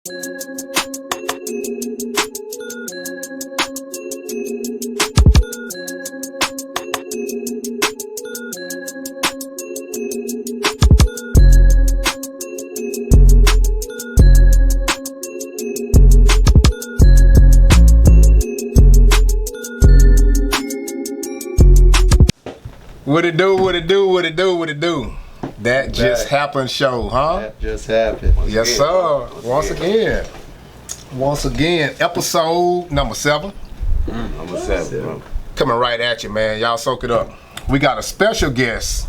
What it do, what it do, what it do, what it do? That Just Happened show, huh? That just happened. Yes, sir. Once again, episode number 7. Number 7, bro. Coming right at you, man. Y'all soak it up. We got a special guest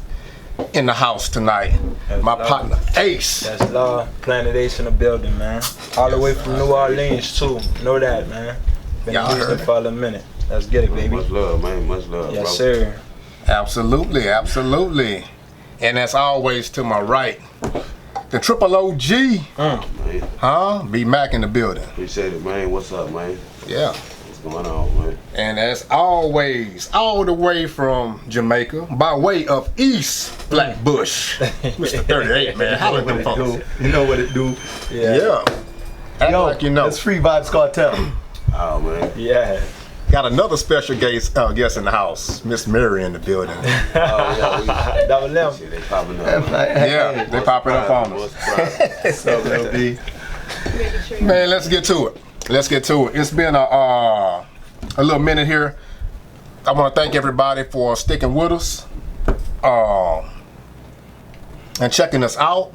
in the house tonight. My partner, Ace. That's love. Planet Ase in the building, man. All the way from New Orleans, too. Know that, man. Been in Houston for a minute. Let's get it, baby. Much love, man. Much love, yes, bro. Sir. Absolutely, absolutely. And as always, to my right, the triple OG, Man. B Mac in the building. Appreciate it, man. What's up, man? Yeah. What's going on, man? And as always, all the way from Jamaica, by way of East Flatbush, Mr. 38, man. How You know what it do. You know what it do. Yeah. Act Yo, like you know. it's Free Vibes Cartel. Oh, man. Yeah. Got another special guest in the house, Miss Mary in the building. Oh, yeah. Double M. Shit, they popping up. Yeah, they popping up on us. So it'll be. Man, let's get to it. It's been a little minute here. I want to thank everybody for sticking with us and checking us out.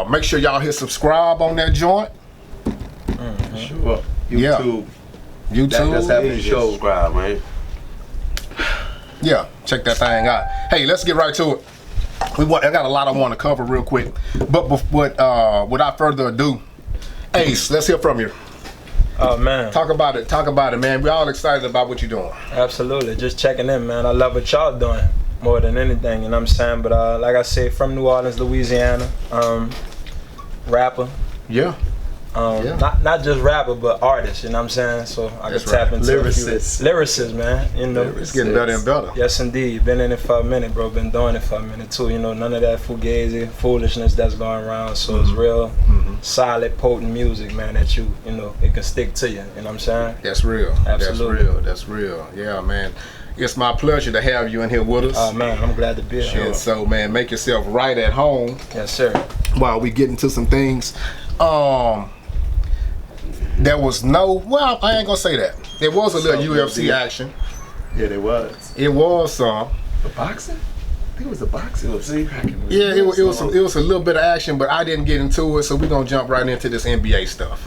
Make sure y'all hit subscribe on that joint. Sure. Yeah. YouTube. YouTube. That just happened. Please subscribe, man. Yeah, check that thing out. Hey, let's get right to it. I got a lot I want to cover real quick, but without further ado, Ace, let's hear from you. Oh, man. Talk about it, man. We're all excited about what you're doing. Absolutely. Just checking in, man. I love what y'all doing more than anything, you know what I'm saying? But like I said, from New Orleans, Louisiana, rapper. Yeah. Yeah. Not just rapper, but artist, you know what I'm saying? So I can tap into lyricist, man. You know, It's getting better and better. yes, indeed. Been in it for a minute, bro. Been doing it for a minute too. You know, none of that fugazi foolishness that's going around. So it's real, solid, potent music, man. That you know, it can stick to you. You know what I'm saying? That's real. Absolutely. That's real. Yeah, man. It's my pleasure to have you in here with us. Oh man, I'm glad to be here. And so, man, make yourself right at home Yes, sir. while we get into some things. There was well, I ain't gonna say that. There was a little UFC action. Yeah, there was. It was some. The boxing? I think it was the boxing. UFC? Yeah, it was a little bit of action, but I didn't get into it, so we're gonna jump right into this NBA stuff.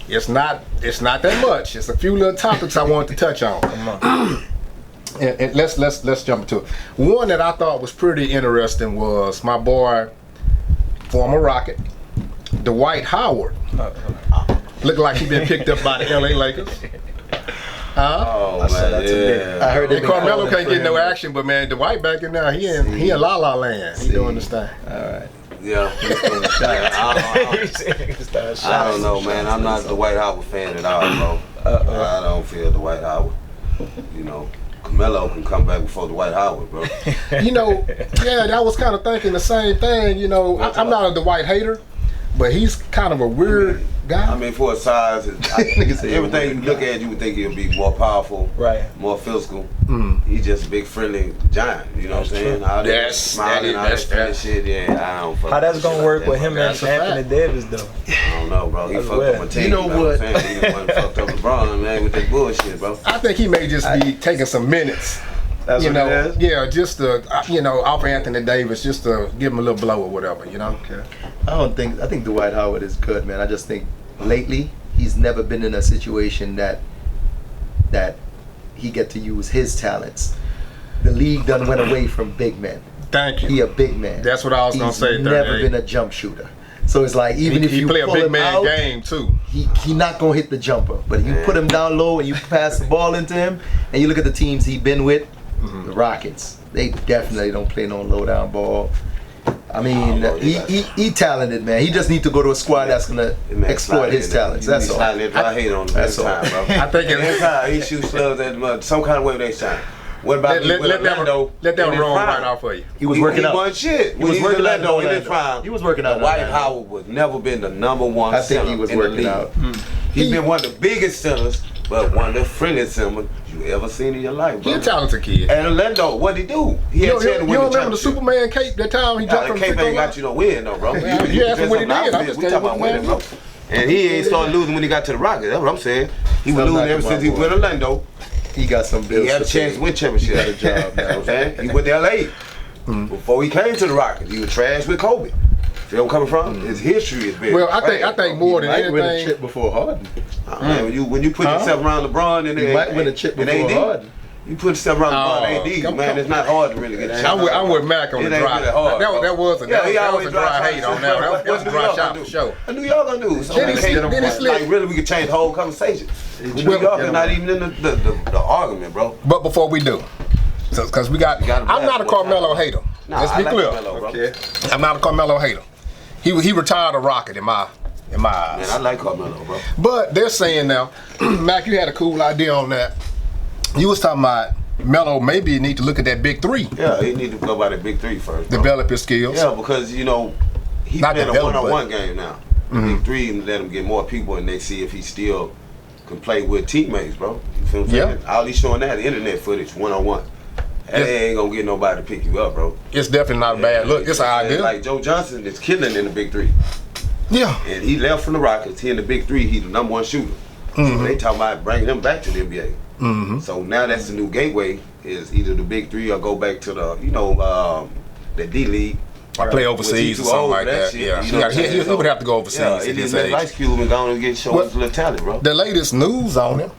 It's not that much. It's a few little topics I wanted to touch on. And let's jump into it. One that I thought was pretty interesting was my boy, former Rocket, Dwight Howard. Looked like he been picked up by the LA Lakers. Oh, man, yeah. I heard And Carmelo can't get no action, but man, Dwight back in there, he in La La Land. He doing this thing. All right. Yeah. I don't know, man. I'm not the Dwight Howard fan at all, bro. I don't feel Dwight Howard. You know, Carmelo can come back before Dwight Howard, bro. You know, yeah, I was kind of thinking the same thing. You know, I'm not a Dwight hater, but he's kind of a weird guy. I mean, for his size, everything you look at, you would think he'll be more powerful, Right. more physical. He's just a big, friendly giant. You know what I'm saying? All that Yes, smiling, all that's that friendly shit. Yeah, I don't fuck How that's with gonna shit work like with that, him bro. and Anthony Davis, though? I don't know, bro. He That's fucked weird. up my team. You know what? what? I'm saying? He the one fucked up LeBron, man, with that bullshit, bro. I think he may just be taking some minutes. That's You what know, it is? yeah, just to off Anthony Davis, just to give him a little blow or whatever. You know. Okay. I think Dwight Howard is good, man. I just think lately he's never been in a situation that he get to use his talents. The league done went away from big men. Thank you. He a big man. That's what I was gonna say. He's never 38. been a jump shooter. So it's like even if he you play a pull big him man out, game too. he not gonna hit the jumper. But if you put him down low and you pass the ball into him, and you look at the teams he been with, the Rockets, they definitely don't play no low down ball. I mean, he talented, man. He just need to go to a squad that's gonna exploit his talents. That's all. I hate on him That's every all. time, bro. I think Every time he shoots slugs at some kind of way they shine. What about let Orlando? that roll right off for you. He was working out. He wasn't shit. He was working out in Orlando in his Orlando. prime. He was working out in Dwight Orlando. Howard was never been the #1 I think center he was in the working league. out. He's been one of the biggest centers, but one of the friendliest centers you ever seen in your life, bro. He a talented kid. And Orlando, what'd he do? He had a chance to You win don't remember the championship. Superman cape that time he jumped The from cape the ain't got you no win though, bro. Yeah, you asked him what he did. I'm just We telling talking about you winning, what bro. And he ain't started losing when he got to the Rockets. That's what I'm saying. He was losing ever since he went to Orlando. He got some bills. He had a chance to win championship. He got a job now. You know what I'm saying? He went to LA. Before he came to the Rockets, he was trash with Kobe. See where I'm coming from? His history is big. Well, I think more than Might win a anything. chip before Harden. Man, when you put yourself around LeBron and He might win a chip before AD, Harden. you put yourself around LeBron and AD, man, it's not hard to really get a chip. I'm with Mac on the It ain't dry. really hard, That bro. was a Yeah, he that was always a dry dry hate shot. on that. That was What's a New dry York shot gonna for do? sure. What New York gonna do? So Then he like, slid- then he slid. like really, we could change the whole conversation. New York is not even in the argument, bro. But before we do, because we got, gotta I'm not a blast one Carmelo time. hater. Nah, Let's I be like clear. Carmelo, bro. Okay. I'm not a Carmelo hater. He retired a Rocket in my eyes. Man, I like Carmelo, bro. But they're saying now, Mac, you had a cool idea on that. You was talking about Melo maybe need to look at that big three, Yeah, he need to go by the big three first, bro. develop his skills. Yeah, because he Not playing a develop, one-on-one game now. The big three and let him get more people and they see if he still can play with teammates, bro. You feel what I'm saying? All he's showing that internet footage, one-on-one. That ain't gonna get nobody to pick you up, bro. It's definitely not a bad look. It's an idea. Like Joe Johnson is killing in the big three. Yeah. And he left from the Rockets. He in the big three. He's the #1 shooter. So they talking about bringing him back to the NBA. So now that's the new gateway. Is either the big three or go back to the the D League. I play overseas or something like that. Yeah. He would have to go overseas Yeah, at it this is Ice age. Cube and going to get show his little talent, bro. The latest news on him,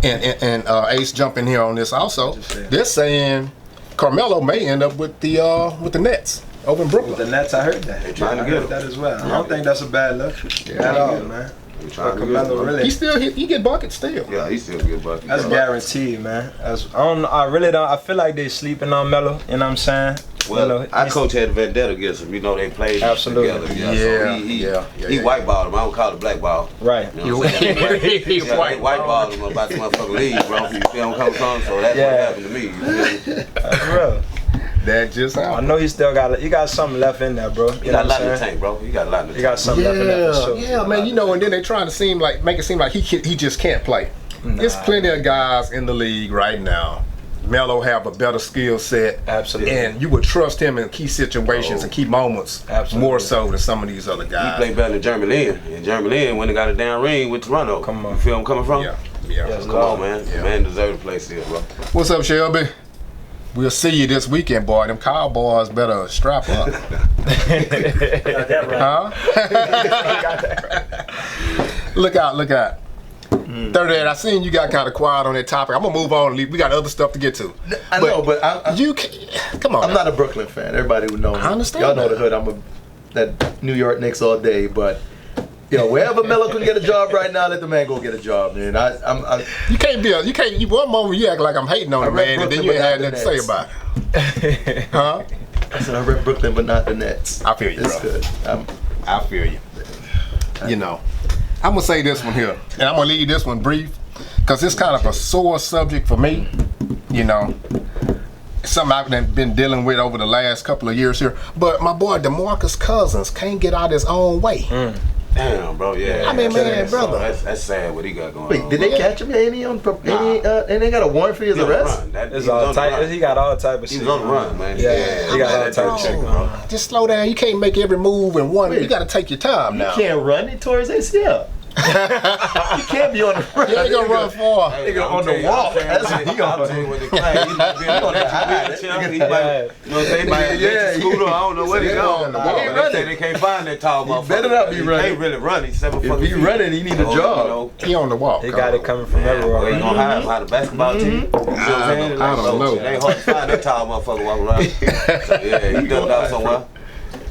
and Ace jump in here on this also. They're saying Carmelo may end up with the Nets over in Brooklyn. The Nets, I heard that. They trying to I get heard him. that as well. I don't think that's a bad look at all, man. They trying to get Carmelo him, bro. really. He get buckets still. Yeah, he still get buckets. That's guaranteed, man. I really don't. I feel like they sleeping on Melo. You know what I'm saying? Well, Melo, our he's- coach had a vendetta against him. They played Absolutely. together. Yeah, So he white balled him. I don't call it black ball. Right. You know what I'm saying? He Yeah, white they white balled him about the motherfucking league, bro. You feel I'm coming from? So that's what happened to me. You feel me? That's real. That just I happened. know he still got something left in there, bro. You You got know a lot what in I'm the saying? tank, bro. You got a lot in the He got tank. something left in there for sure. Yeah, man. And then they trying to make it seem like he just can't play. There's plenty of guys in the league right now. Melo have a better skill set. Absolutely. And you would trust him in key situations and key moments Absolutely. more so than some of these other He guys. played better than Jeremy Lin. And Jeremy Lin went and got a down ring with Toronto. Come on. You feel I'm coming from? Yeah. Yes, Come on, man. Yeah. The man deserves to play still, bro. What's up, Shelby? We'll see you this weekend, boy. Them Cowboys better strap up. Got that right. Huh? Look out. 38, I seen you got kind of quiet on that topic. I'm gonna move on. We got other stuff to get to. I know, but You come on. I'm not a Brooklyn fan. Everybody would know me. I understand Y'all know that. the hood. I'm that New York Knicks all day, but wherever Melo can get a job right now, let the man go get a job, man. You can't. One moment you act like I'm hating on the rep man, and then Brooklyn, you ain't but had not nothing the to say Nets. about it. Huh? I said I rep Brooklyn, but not the Nets. I feel you, It's bro. good. I feel you. I'm gonna say this one here, and I'm gonna leave this one brief, because it's kind of a sore subject for me. Something I've been dealing with over the last couple of years here. But my boy DeMarcus Cousins can't get out his own way. Damn, bro. Yeah. I mean, man, brother. That's sad what he got going on. Wait, did they catch him? Ain't he on? And they got a warrant for his He on the arrest? run. That- It's he was all on the type. run. He got all type of He shit. was on the run, man. Yeah, he got all type of shit, bro. Just slow down. You can't make every move in one. Wait. You got to take your time now. He can't run. He tore his ACL. He can't be on the run. He ain't gonna run far. Nigga on the wall. That's what he gonna tell you what they claim. He might be on the high. He might, you know what I'm saying? He might Yeah, be scooter. I don't know where he He going. on the But wall. they say running. they can't find that tall motherfucker. better not be He running. can't really run. He's 7 If fucking he feet. running, he need a So, job. He on the walk. He got it coming from everywhere. Well, he right? gonna hide behind the basketball team. You see what I'm saying? I don't know. It ain't hard to find that tall motherfucker walking around. So, yeah, he ducked out somewhere.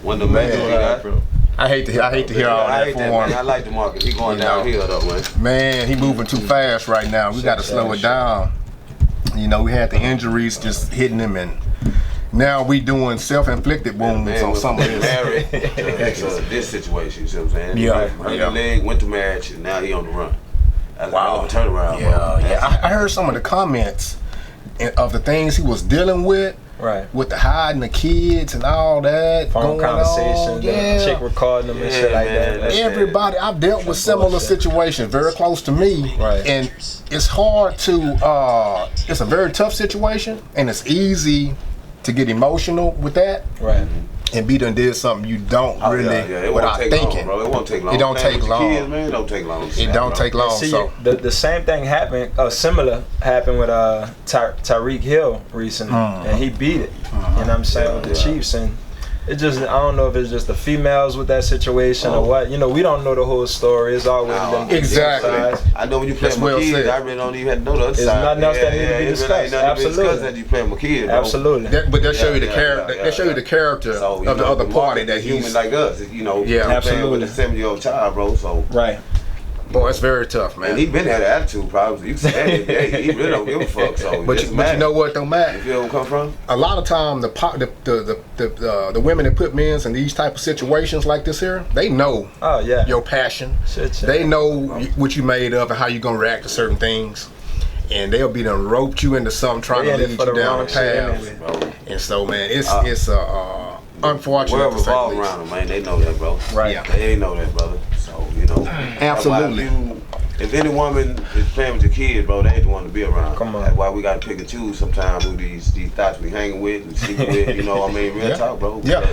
One of the majors he got. I hate to hear all I that hate for that, man. I him. like the market. He going downhill though, man. Man, he moving too fast right now. We got to slow it down. We had the injuries just hitting him, and now we doing self-inflicted wounds Man on was some of this. married to this situation, you see what I'm saying? Yeah, He hurt yeah. the leg, went to marriage, and now he on the run. That's a hell of a turnaround, bro. Yeah. I heard some of the comments of the things he was dealing with. Right. With the hiding the kids and all that. Phone going conversation, on. Yeah. chick recording them and shit like that. Everybody, I've dealt with similar situations very close to me. Right. And it's hard to, it's a very tough situation, and it's easy to get emotional with that. Right. And B done did something you don't really without thinking. Long, bro. It won't take long. It don't take long. Kids, man, it don't take long. It don't take long. See, so the same thing happened, similar happened with Tyreek Hill recently, and he beat it. You know what I'm saying, with the Chiefs, and it just, I don't know if it's just the females with that situation or what. You know, we don't know the whole story. It's always them exactly. sides. I know when you play with kids, I really don't even have to know the other There's side. nothing else that need to be discussed. Absolutely. That you play with kids, bro. Absolutely. but they'll show you the character. They show you the character So, of the other party that human he's. like us, you know. Yeah, absolutely. With a 7-year-old child, bro. So Right. Boy, it's very tough, man. and he been had attitude problems. You can say, hey, he really don't give a fuck. So, But you know what though, Matt? You feel where I'm come from? A lot of time the women that put men in these type of situations like this here, they know Oh yeah. your passion. Shit. They know what you made of and how you gonna react to certain things, and they'll be done roped you into something trying to lead you down the path. Bro. And so, man, it's unfortunate. World to say the revolve least. around them, man. They know that, bro. Right. Yeah. They know that, brother. So, you know. Absolutely. That's why if any woman is playing with your kid, bro, they ain't the one to be around. Come on. That's why we gotta pick and choose sometimes who these thoughts we hanging with and sleeping with. You know what I mean? Real talk, bro. Yeah.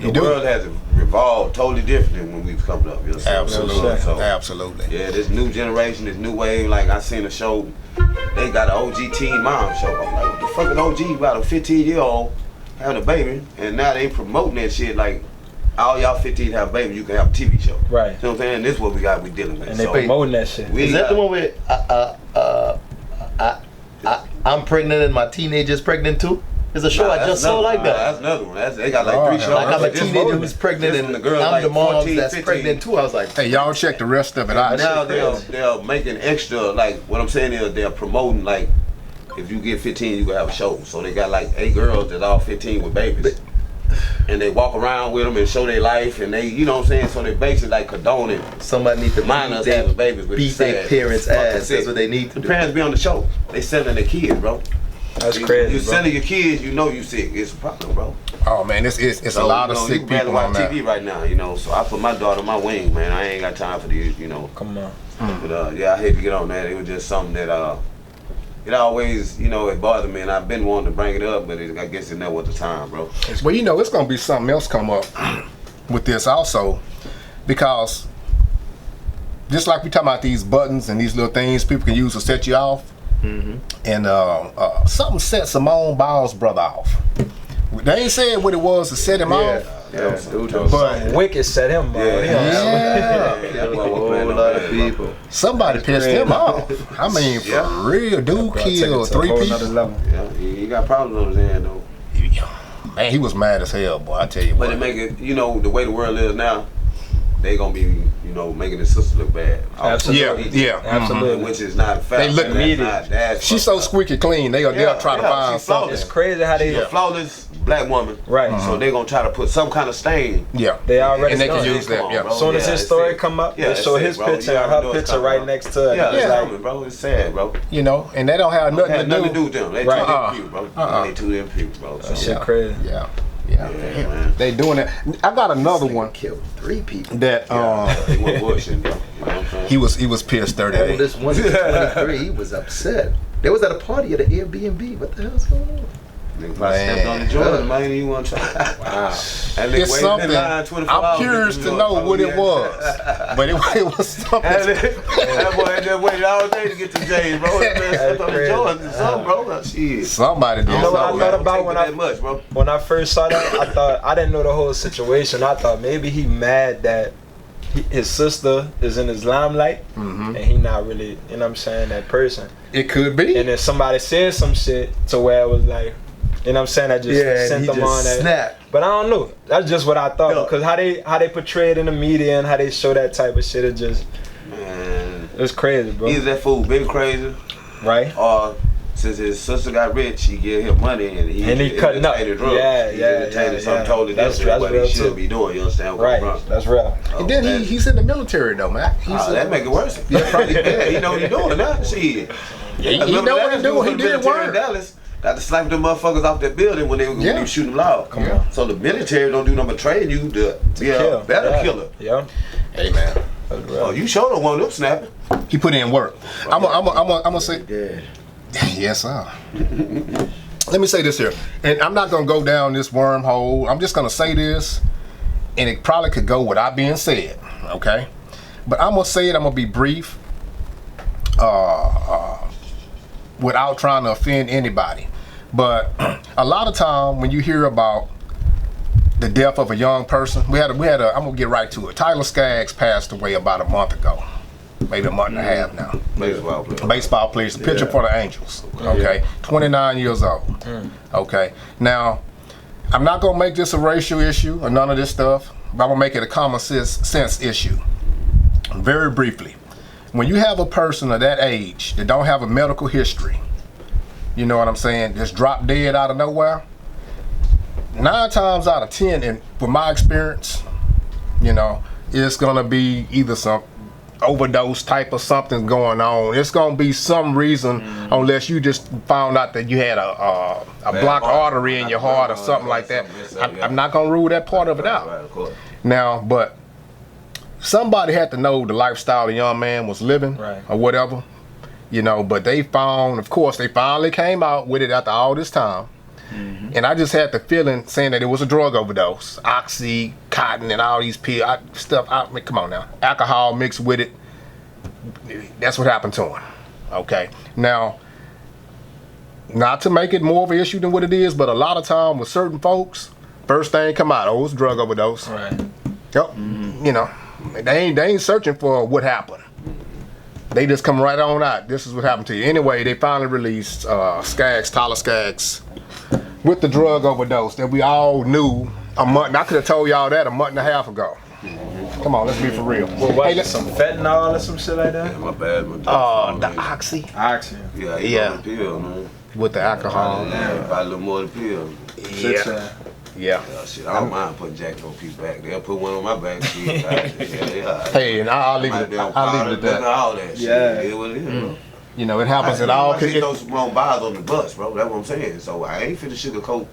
The world has revolved totally different than when we was coming up. You know what I'm saying? Absolutely. So, Absolutely. yeah, this new generation, this new wave, like I seen a show, they got an OG teen mom show. I'm like, what the fucking OG about a 15-year-old having a baby, and now they promoting that shit like all y'all 15 have a baby, you can have a TV show. Right. You know what I'm saying? This is what we got to be dealing with. And they promoting that shit. Is that the one where I'm pregnant and my teenager's pregnant too? There's a show I just saw like that. That's another one. They got like 3 shows. Like I'm a teenager who's pregnant and the girl I'm like the mom 14, that's 15. pregnant too. I was like, Hey, y'all check the rest of it out. Now they're making extra, like what I'm saying is they're promoting like if you get 15 you can have a show. So they got like 8 girls that's all 15 with babies. And they walk around with them and show their life and they, you know what I'm saying? So they basically like condoning somebody need to minors having babies with beat their parents' ass. That's what they need to The do. parents be on the show. They selling their kids, bro. That's crazy. You bro. selling your kids, you know you sick. It's a problem, bro. Oh man, it's So, a lot of you know, sick you can barely people on watch that. TV right now, you know. So I put my daughter on my wing, man. I ain't got time for these, you know. Come on. But yeah, I hate to get on that. It was just something that it always, you know, it bothered me, and I've been wanting to bring it up, but I guess it never was the time, bro. Well, you know, it's gonna be something else come up with this also, because just like we talking about these buttons and these little things people can use to set you off, and something set Simone Biles' brother off. They ain't saying what it was to set him off. Yeah, But Wicked set him up. yeah, a whole lot of people. somebody pissed him off. I mean, for real, dude killed 3 people. Level. Yeah, he got problems on his hand, though. Man, he was mad as hell, boy. I tell you But what. it make it, you know, the way the world is now, they gonna be, you know, making his sister look bad. Absolutely. Yeah. Absolutely. Which is not a fact. They look needed. She's so squeaky clean. They'll try to find she's something. flawless. It's crazy how they. She's a flawless black woman. Right. So they gonna try to put some kind of stain. Yeah. They already And they can done. use that. Come on, Yeah. bro. As soon as his it's story sick. come up, Yeah, they show it's his sick, bro. picture You and already her know it's picture coming, right bro. next to it. Yeah, It's it's like, coming, bro. It's sad, bro. You know, and they don't have It nothing had nothing to to do do. with them. They Right. too them people, bro. They too them people, bro. So, that shit crazy. Yeah. yeah, man. They doing that. I got another one Killed 3 people. that They went bullshit, bro. You know what I'm saying? he was pissed 30 Oh, days. this one is 23. He was upset. They was at a party at an Airbnb. What the hell's going on? Nigga, Man. stepped on the joint, man. You want to try? Wow. And they It's waited in something. line 24 I'm hours curious get to the know milk. what it Yeah. was, but it was something. That boy had just waited all day to get to James, bro. That man stepped on the crazy. joint and something, bro. Shit. Somebody did. You know what I something, thought man. about Take when that I much, bro. when I first saw that? I didn't know the whole situation. I thought maybe he mad that his sister is in his limelight and he not really, you know what I'm saying, that person. It could be. And then somebody said some shit to where it was like, you know what I'm saying, I just Yeah, sent and he them on just that. snapped. But I don't know. That's just what I thought. Yeah. Because how they portray it in the media and how they show that type of shit, it just, Man, it's crazy, bro. either that fool been crazy, Right? or since his sister got rich, he gave him money and he cutting up. entertained drugs. Yeah, He yeah, entertained yeah, something yeah. totally That's different than what real he should too. be doing. You understand where Right. I'm from? That's real. And then he's in the military though, man. That make it worse. Yeah, he know what he doing now. Shit. He know what he doing. He did In work. Dallas. Got to snipe them motherfuckers off that building when they were shooting them loud. Come on. So the military don't do nothing but train you to be a better killer. Yeah. Hey man, Oh, you sure don't want them snapping. he put in work. I'm gonna say, yes sir. Let me say this here, and I'm not gonna go down this wormhole. I'm just gonna say this, and it probably could go without being said, okay? But I'm gonna say it. I'm gonna be brief, without trying to offend anybody. But a lot of time when you hear about the death of a young person, we had a. I'm gonna get right to it. Tyler Skaggs passed away about a month ago, maybe a month and a half now. Baseball player, a pitcher for the Angels. Okay, 29 years old. Okay, now I'm not gonna make this a racial issue or none of this stuff, but I'm gonna make it a common sense issue. Very briefly, when you have a person of that age that don't have a medical history, you know what I'm saying, just drop dead out of nowhere, 9 times out of 10, and from my experience, you know, it's gonna be either some overdose type of something going on. It's gonna be some reason, unless you just found out that you had a blocked artery in your heart or something like that. I'm not gonna rule that part of it out. Now, but somebody had to know the lifestyle the young man was living, or whatever, you know. But they found, of course, they finally came out with it after all this time. And I just had the feeling saying that it was a drug overdose, oxy, cotton, and all these stuff. I mean, come on now, alcohol mixed with it. That's what happened to him. Okay, now, not to make it more of an issue than what it is, but a lot of time with certain folks, first thing come out, oh, it's a drug overdose. Yep. You know, they ain't searching for what happened. They just come right on out. This is what happened to you. Anyway, they finally released Tyler Skaggs, with the drug overdose that we all knew a month. And I could have told y'all that a month and a half ago. Come on, let's be for real. Well, what, hey, some fentanyl or some shit like that? Yeah, my bad. The oxy. Oxy. Yeah, he on the pill, man. With the alcohol. Yeah, probably a little more of the pill. Yeah. Yeah, shit, I don't mind putting Jack on people's back. They'll put one on my back. Shit. Hey, and I'll leave it. I'll leave it at that. All that shit. Yeah, what it is, bro. You know, it happens at all. I know some wrong bars on the bus, bro. That's what I'm saying. So I ain't finna sugarcoat.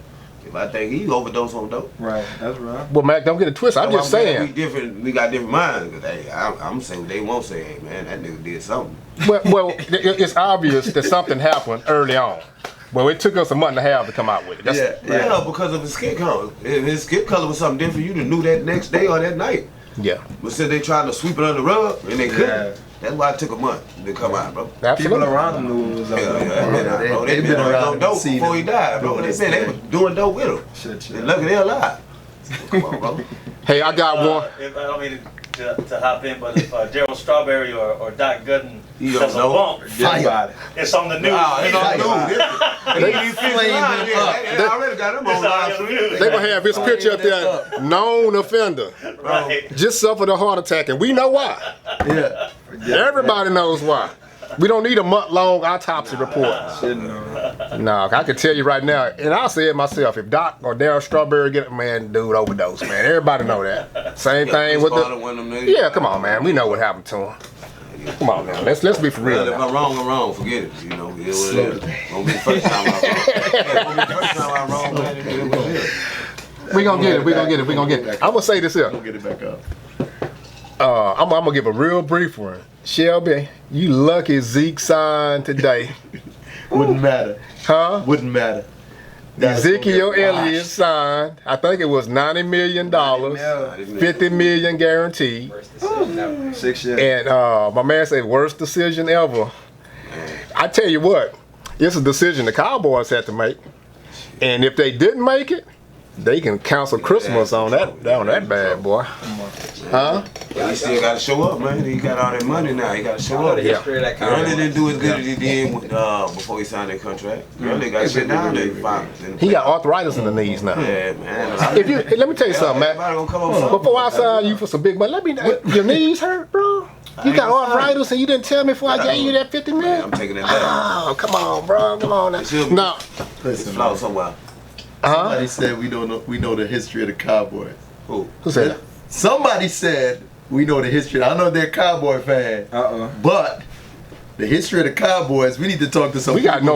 If I think he overdosed on dope. Right, that's right. Well, Mac, don't get it twisted. I'm just saying. We got different minds. Cause, hey, I'm saying they won't say, hey, man, that nigga did something. Well, it's obvious that something happened early on. Well, it took us a month and a half to come out with it. Yeah, because of his skin color. If his skin color was something different, you'd have knew that next day or that night. Yeah. But since they tried to sweep it under the rug and they couldn't, that's why it took a month to come out, bro. Absolutely. People around him knew it was bro. They been around dope before he died, bro. They said they were doing dope with him. Shit. And look, they're alive. Come on, bro. Hey, I got one. If I don't mean to hop in, but if Gerald Strawberry or Doc Gooden does a bump, it's on the news. It's on the news. They already got him on live. They gonna have his picture up there, known offender. Right. Just suffered a heart attack, and we know why. Yeah. Everybody knows why. We don't need a month-long autopsy report. No, I can tell you right now, and I'll say it myself. If Doc or Daryl Strawberry get it, man, dude overdose, man. Everybody know that. Same thing with the. Yeah, come on, man. We know what happened to him. Come on, man. Let's be for real. If I'm wrong, I'm wrong. Forget it. You know, it is what it is. Won't be the first time I'm wrong. We gonna get it. We gonna get it. We gonna get it. I'm gonna say this here. We'll get it back up. I'm gonna give a real brief one. Shelby, you lucky Zeke signed today. Wouldn't matter. Huh? Wouldn't matter. Ezekiel Elliott signed. I think it was $90 million, 50 million guaranteed. 6 years. And my man said, worst decision ever. I tell you what, it's a decision the Cowboys had to make. And if they didn't make it, they can cancel Christmas on that bad boy. Huh? But he still got to show up, man. He got all that money now. He got to show up. He really didn't do as good as he did before he signed that contract. He really got shit down there. He got arthritis in the knees now. Yeah, man. Let me tell you something, man. Before I sign you for some big money, your knees hurt, bro? You got arthritis and you didn't tell me before I gave you that 50 million? I'm taking that back. Oh, come on, bro. Come on now. No. Listen, flaw somewhere. Somebody said we know the history of the Cowboys. Who said that? Somebody said we know the history. I know they're a Cowboy fan. But the history of the Cowboys, we need to talk to some. We got New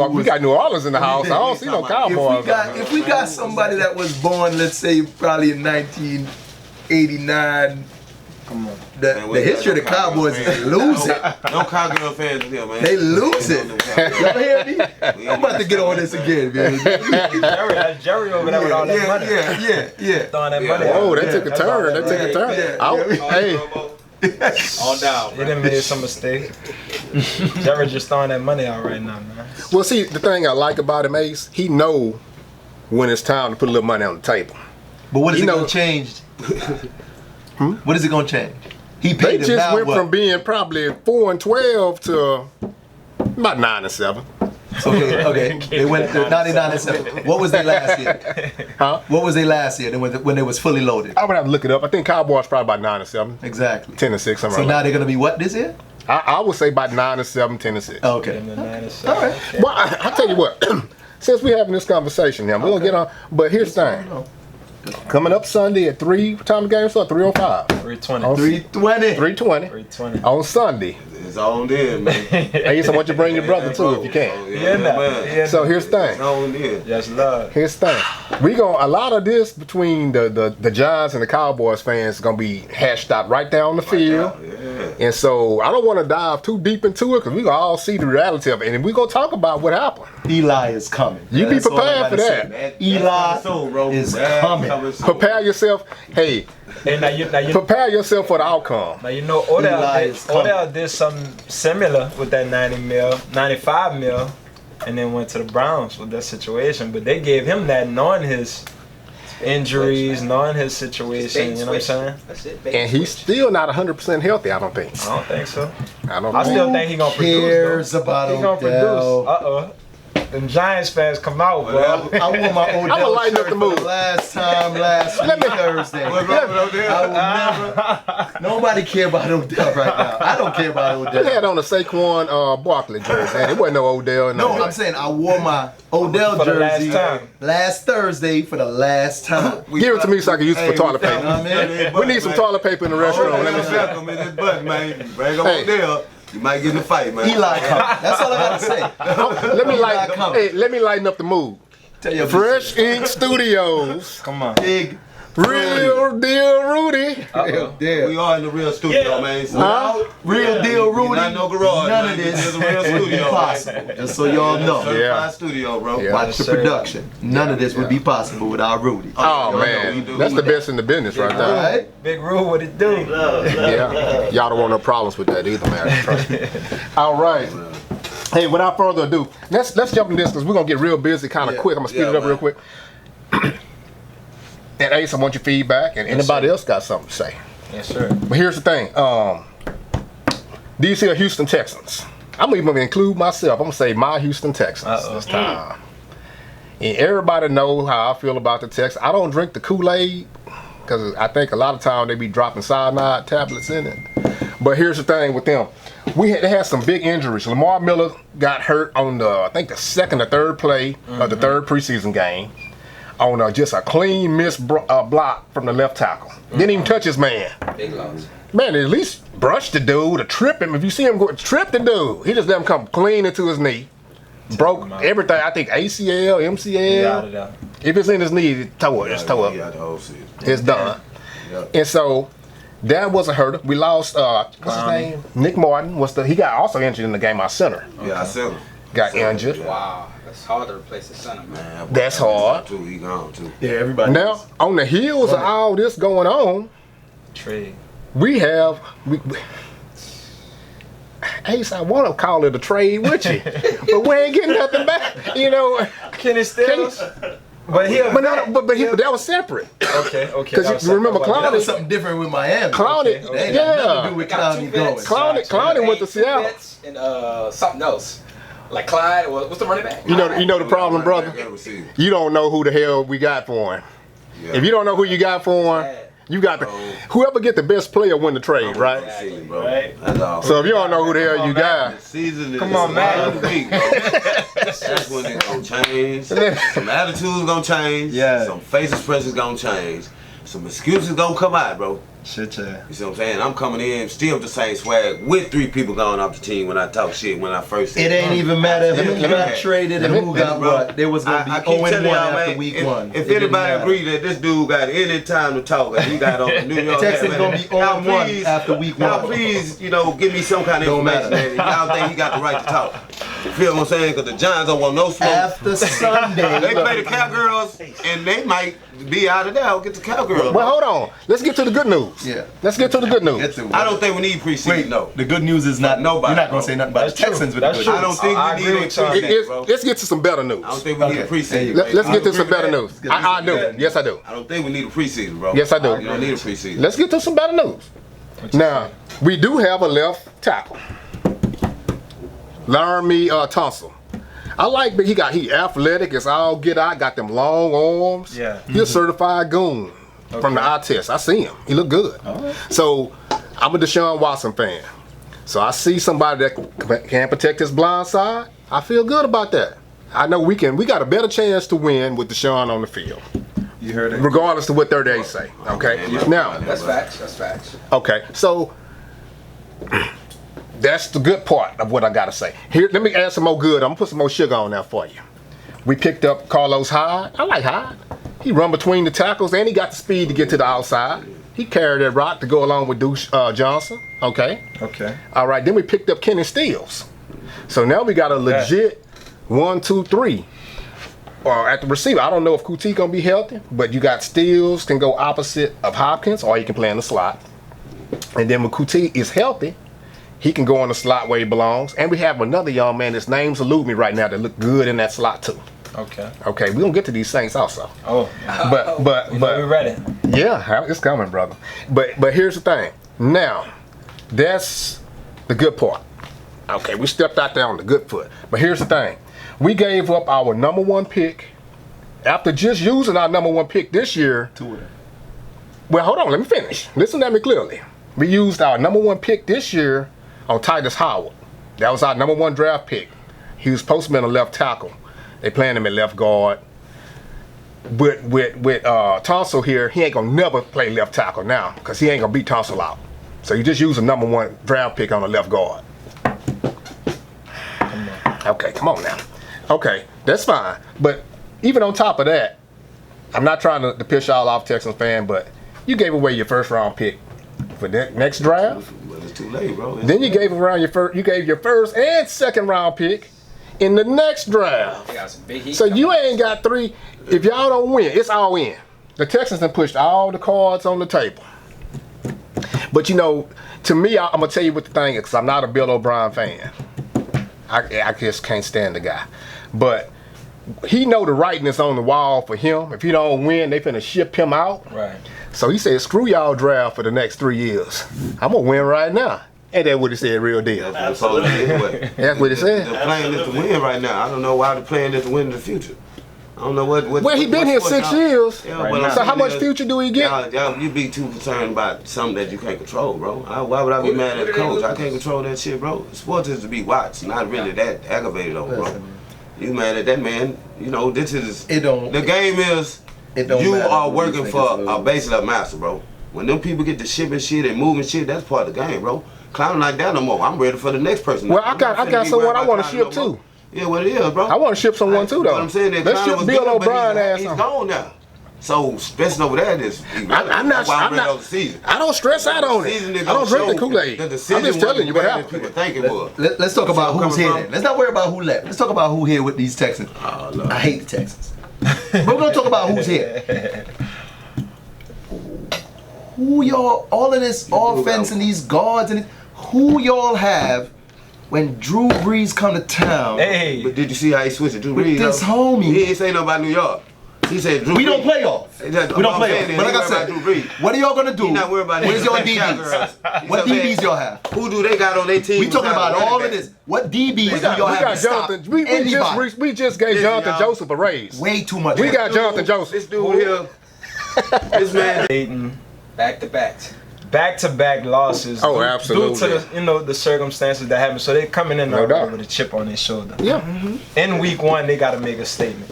Orleans in the house. I don't see no Cowboys. If we got somebody that was born, let's say probably in 1989. Come on. The history of the Cowboys is lose it. No Cowgirl fans here, man. They lose it. Y'all hear me? I'm about to get on this again, man. Jerry over there with all that money. Yeah. Throwing that money. Oh, they took a turn. Hey. All down. He done made some mistake. Jerry just throwing that money out right now, man. Well, see, the thing I like about him, Ace, he know when it's time to put a little money on the table. But what is it going to change? What is it going to change? He They paid him just now went what? from being probably 4-12 to about 9-7. Okay. They went to 99-7. What was they last year? Huh? What was they last year when they was fully loaded? I would have to look it up. I think Cowboys probably about 9-7, Exactly. 10-6, something So like now that. they're going to be what this year? I would say about 9-7, 10-6. Okay. And the 97. All right. Well, I tell you what. Since we're having this conversation now, we're gonna get on. But here's the thing. Coming up Sunday at 3. What time the game start? 3:05. 320. 320. 3:20 320. on Sunday. It's on in, man. Hey, so I want you to bring your brother too if you can. man. So here's the It's thing. on in. Yes, love. Here's the thing. We gonna a lot of this between the Giants and the Cowboys fans is gonna be hashed out right there on the field. Yeah. And so I don't want to dive too deep into it because we gonna all see the reality of it, and we gonna talk about what happened. Eli is coming. You be That's all I prepared for gotta that. say. Eli bro. is coming. Prepare yourself. Hey, Hey, now you prepare yourself for the outcome. Now you know Eli is coming. Odell did something similar with that 95 mil, and then went to the Browns with that situation. But they gave him that knowing his injuries, knowing his situation. You know what I'm saying? That's it. And he's still not 100% healthy, I don't think. I don't think so. I don't I think. still think he gonna produce. Cares Though. about He gonna Odell. produce. Them Giants fans come out, bro. I wore my Odell lighten up shirt the for mood. the last time last week Thursday. I will never. Nobody care about Odell right now. I don't care about He Odell. had on a Saquon Barkley jersey, and it wasn't no Odell. No, I'm saying I wore my Odell For the last jersey time. last Thursday for the last time. Give it to me so I can use it for toilet paper. man. We need some toilet paper in the restaurant. Let me see. Welcome in this butt, man. Bring him Hey. on there. You might get in a fight, man. Eli coming. That's all I gotta say. Let me lighten up the mood. Tell your Fresh Ink Studios, Come on. big Real Deal Rudy. real We deal. are in the real studio, Yeah. man. So Huh? Real deal, Rudy. Not no garage, None man. of this This is a real would be studio, possible. Just so y'all know. Certified Yeah. studio, bro. Yeah. Watch the Yes, sir. production. None of this would be possible without Rudy. Oh we man, do. that's the best in the business right All there. right. Big Rule, what it do? Yeah, y'all don't want no problems with that either, man. Trust me. All right. Hey, without further ado, let's jump in this because we're gonna get real busy kind of Yeah. quick. I'm gonna speed Yeah, it up man. real quick. And Ace, I want your feedback, and anybody else got something to say. Yes, sir. But here's the thing. These here Houston Texans. I'm even gonna include myself. I'm gonna say my Houston Texans this time. And everybody know how I feel about the Texans. I don't drink the Kool-Aid because I think a lot of times they be dropping cyanide tablets in it. But here's the thing with them. They had some big injuries. Lamar Miller got hurt on I think the second or third play of the third preseason game on just a clean missed block from the left tackle. Didn't even touch his man. Big loss. Man, at least brush the dude or trip him. If you see him go, trip the dude. He just let him come clean into his knee. Broke everything. I think ACL, MCL. Got it out. If it's in his knee, it's toe up. It's toe up. Yeah, the whole shit. It's done. And so that was a hurdle. We lost what's his name? Nick Martin he got also injured in the game. Our center Yeah, I sent him. got injured. Wow, that's hard to replace the center, man. Man, That's hard. Too, he gone too. Yeah, everybody. Now on the heels of all this going on, Trade. we have Ace, I want to call it a trade with you, but we ain't getting nothing back. You know, Kenny Stills? But he but that was separate. Okay. Because you remember That was Clowney. something different with Miami. Clowney, That ain't got nothing to yeah. do with Clowney going. Clowney went to Seattle. And something else. Like Clyde, what's the running back? You know the problem, brother. You don't know who the hell we got for him. Yeah. If you don't know who you got for him, you got whoever get the best player win the trade, right? Right. That's all. So if you don't know who the hell you got, The season is Come on, man. week, bro. That's when it's gonna change. Some attitudes gonna change. Yeah. Some face expressions gonna change. Some excuses gonna come out, bro. Shit, yeah. You see what I'm saying? I'm coming in still with the same swag with 3 people going off the team when I talk shit when I first said It ain't even matter who Let me- got traded and who got what. There was gonna I be keep 0-1 telling y'all, after man, week 1. if anybody agree that this dude got any time to talk and he got on the New York Texans man, gonna be 0-1 after week 1. Now please, you know, give me some kind of Don't information matter. that y'all think he got the right to talk. You feel what I'm saying? Because the Giants don't want no smoke. After Sunday. They play the Cowgirls and they might be out of there. I'll get the Cowgirls. Well, hold on. Let's get to the good news. Yeah. Let's get to the good news. I don't think we need preseason. Wait, No. the good news is not. Nobody, You're not gonna bro. say nothing about the That's true. Texans with That's the true. good I news. don't think I we agree need a with y'all. preseason, bro. Let's get to some better news. I don't think we need a Okay. preseason. Let's get to You some agree better with that? news. I do. Yes, I do. I don't think we need a preseason, bro. Yes, I do. You don't need a preseason. Let's get to some better news. Now, we do have a left tackle. Laramie Tunsil. I like, but he athletic as all get out, got them long arms. Yeah. He a certified goon from the eye test. I see him. He look good. So I'm a Deshaun Watson fan. So I see somebody that can protect his blind side. I feel good about that. I know we got a better chance to win with Deshaun on the field. You heard it. Regardless of what their day say. Okay. Now, That's facts. That's facts. okay, so that's the good part of what I gotta say. Here, let me add some more good. I'm gonna put some more sugar on there for you. We picked up Carlos Hyde. I like Hyde. He run between the tackles and he got the speed to get to the outside. He carried that rock to go along with Deuce Johnson. Okay. Okay. All right. Then we picked up Kenny Stills. So now we got a legit 1, 2, 3. At the receiver, I don't know if Kuti gonna be healthy, but you got Stills can go opposite of Hopkins, or he can play in the slot. And then when Kuti is healthy, he can go on the slot where he belongs. And we have another young man, his name's elude me right now, that look good in that slot too. Okay. Okay, we gonna get to these Saints also. Oh. But We're ready. yeah, it's coming, brother. But here's the thing. Now, that's the good part. Okay, we stepped out there on the good foot. But here's the thing. We gave up our number 1 pick after just using our number 1 pick this year. Well, hold on, let me finish. Listen to me clearly. We used our number 1 pick this year on Titus Howard. That was our number 1 draft pick. He was supposed to be a left tackle. They playing him at left guard. With Tunsil here, he ain't gonna never play left tackle now because he ain't gonna beat Tunsil out. So you just use a number 1 draft pick on the left guard. Okay, come on now. Okay, that's fine. But even on top of that, I'm not trying to piss y'all off, Texans fan, but you gave away your first round pick for the next draft. But it's too late, bro. Then you gave around you gave your first and second round pick in the next draft. They got some big heat. So you ain't got 3. If y'all don't win, it's all in. The Texans have pushed all the cards on the table. But you know, to me, I'm gonna tell you what the thing is, because I'm not a Bill O'Brien fan. I just can't stand the guy. But he know the writing is on the wall for him. If he don't win, they finna ship him out. Right. So he said, screw y'all draft for the next 3 years. I'm gonna win right now. And that's what he said, real deal. That's what it's supposed to be anyway. That's what he The said. plan is to win right now. I don't know why the plan is to win in the future. I don't know what. Well, he been here 6 years. Yeah, Right but now. I'm So how saying much is, future do he get? Y'all, you be too concerned about something that you can't control, bro. Why would I be mad at the coach? I can't control that shit, bro. Sports is to be watched, not really that aggravated on, bro. You mad at that man? You know, this is. It don't. The game is. It don't You matter are who working think for it's a basically a master, bro. When them people get to shipping shit and moving shit, that's part of the game, bro. Clowning like that no more. I'm ready for the next person. Well, I'm I got not finna be someone worried I about want to clowning ship no more. too. Yeah, what it is, bro. I want to ship someone too, though. What I'm saying that Let's Clown ship was Bill good, but O'Brien ass he's on. gone now. So stressing over that is I'm not. I don't stress out on it. I don't drink the Kool-Aid. I'm just telling you what happened. People think it was. Let's talk about where I'm who's here. coming Then. Let's not worry about who left. Let's talk about who here with these Texans. Oh, Lord. I hate the Texans. But we're gonna talk about who's here. Who y'all? All of this offense and these guards and who y'all have when Drew Brees come to town? Hey. But did you see how he switched it? Drew With Brees, this though? homie. He ain't say nothing about New York. He said Drew We Brees. don't play y'all. We don't play y'all. But like I said, Drew Brees. what are y'all gonna do? He not worried about Where's your Cowgirls. DBs? What DBs y'all have? Who do they got on their team? We talking besides about running all of back? this. What DBs do We y'all got have to stop Jonathan. anybody? We just gave Listen, Jonathan y'all. Joseph a raise. Way too much. We got Jonathan Joseph. This dude here, this man. Dayton. Back to back. Back-to-back losses. Oh, due absolutely. to the circumstances that happened. So they're coming in No already doubt. with a chip on their shoulder. Yeah. In week 1, they got to make a statement.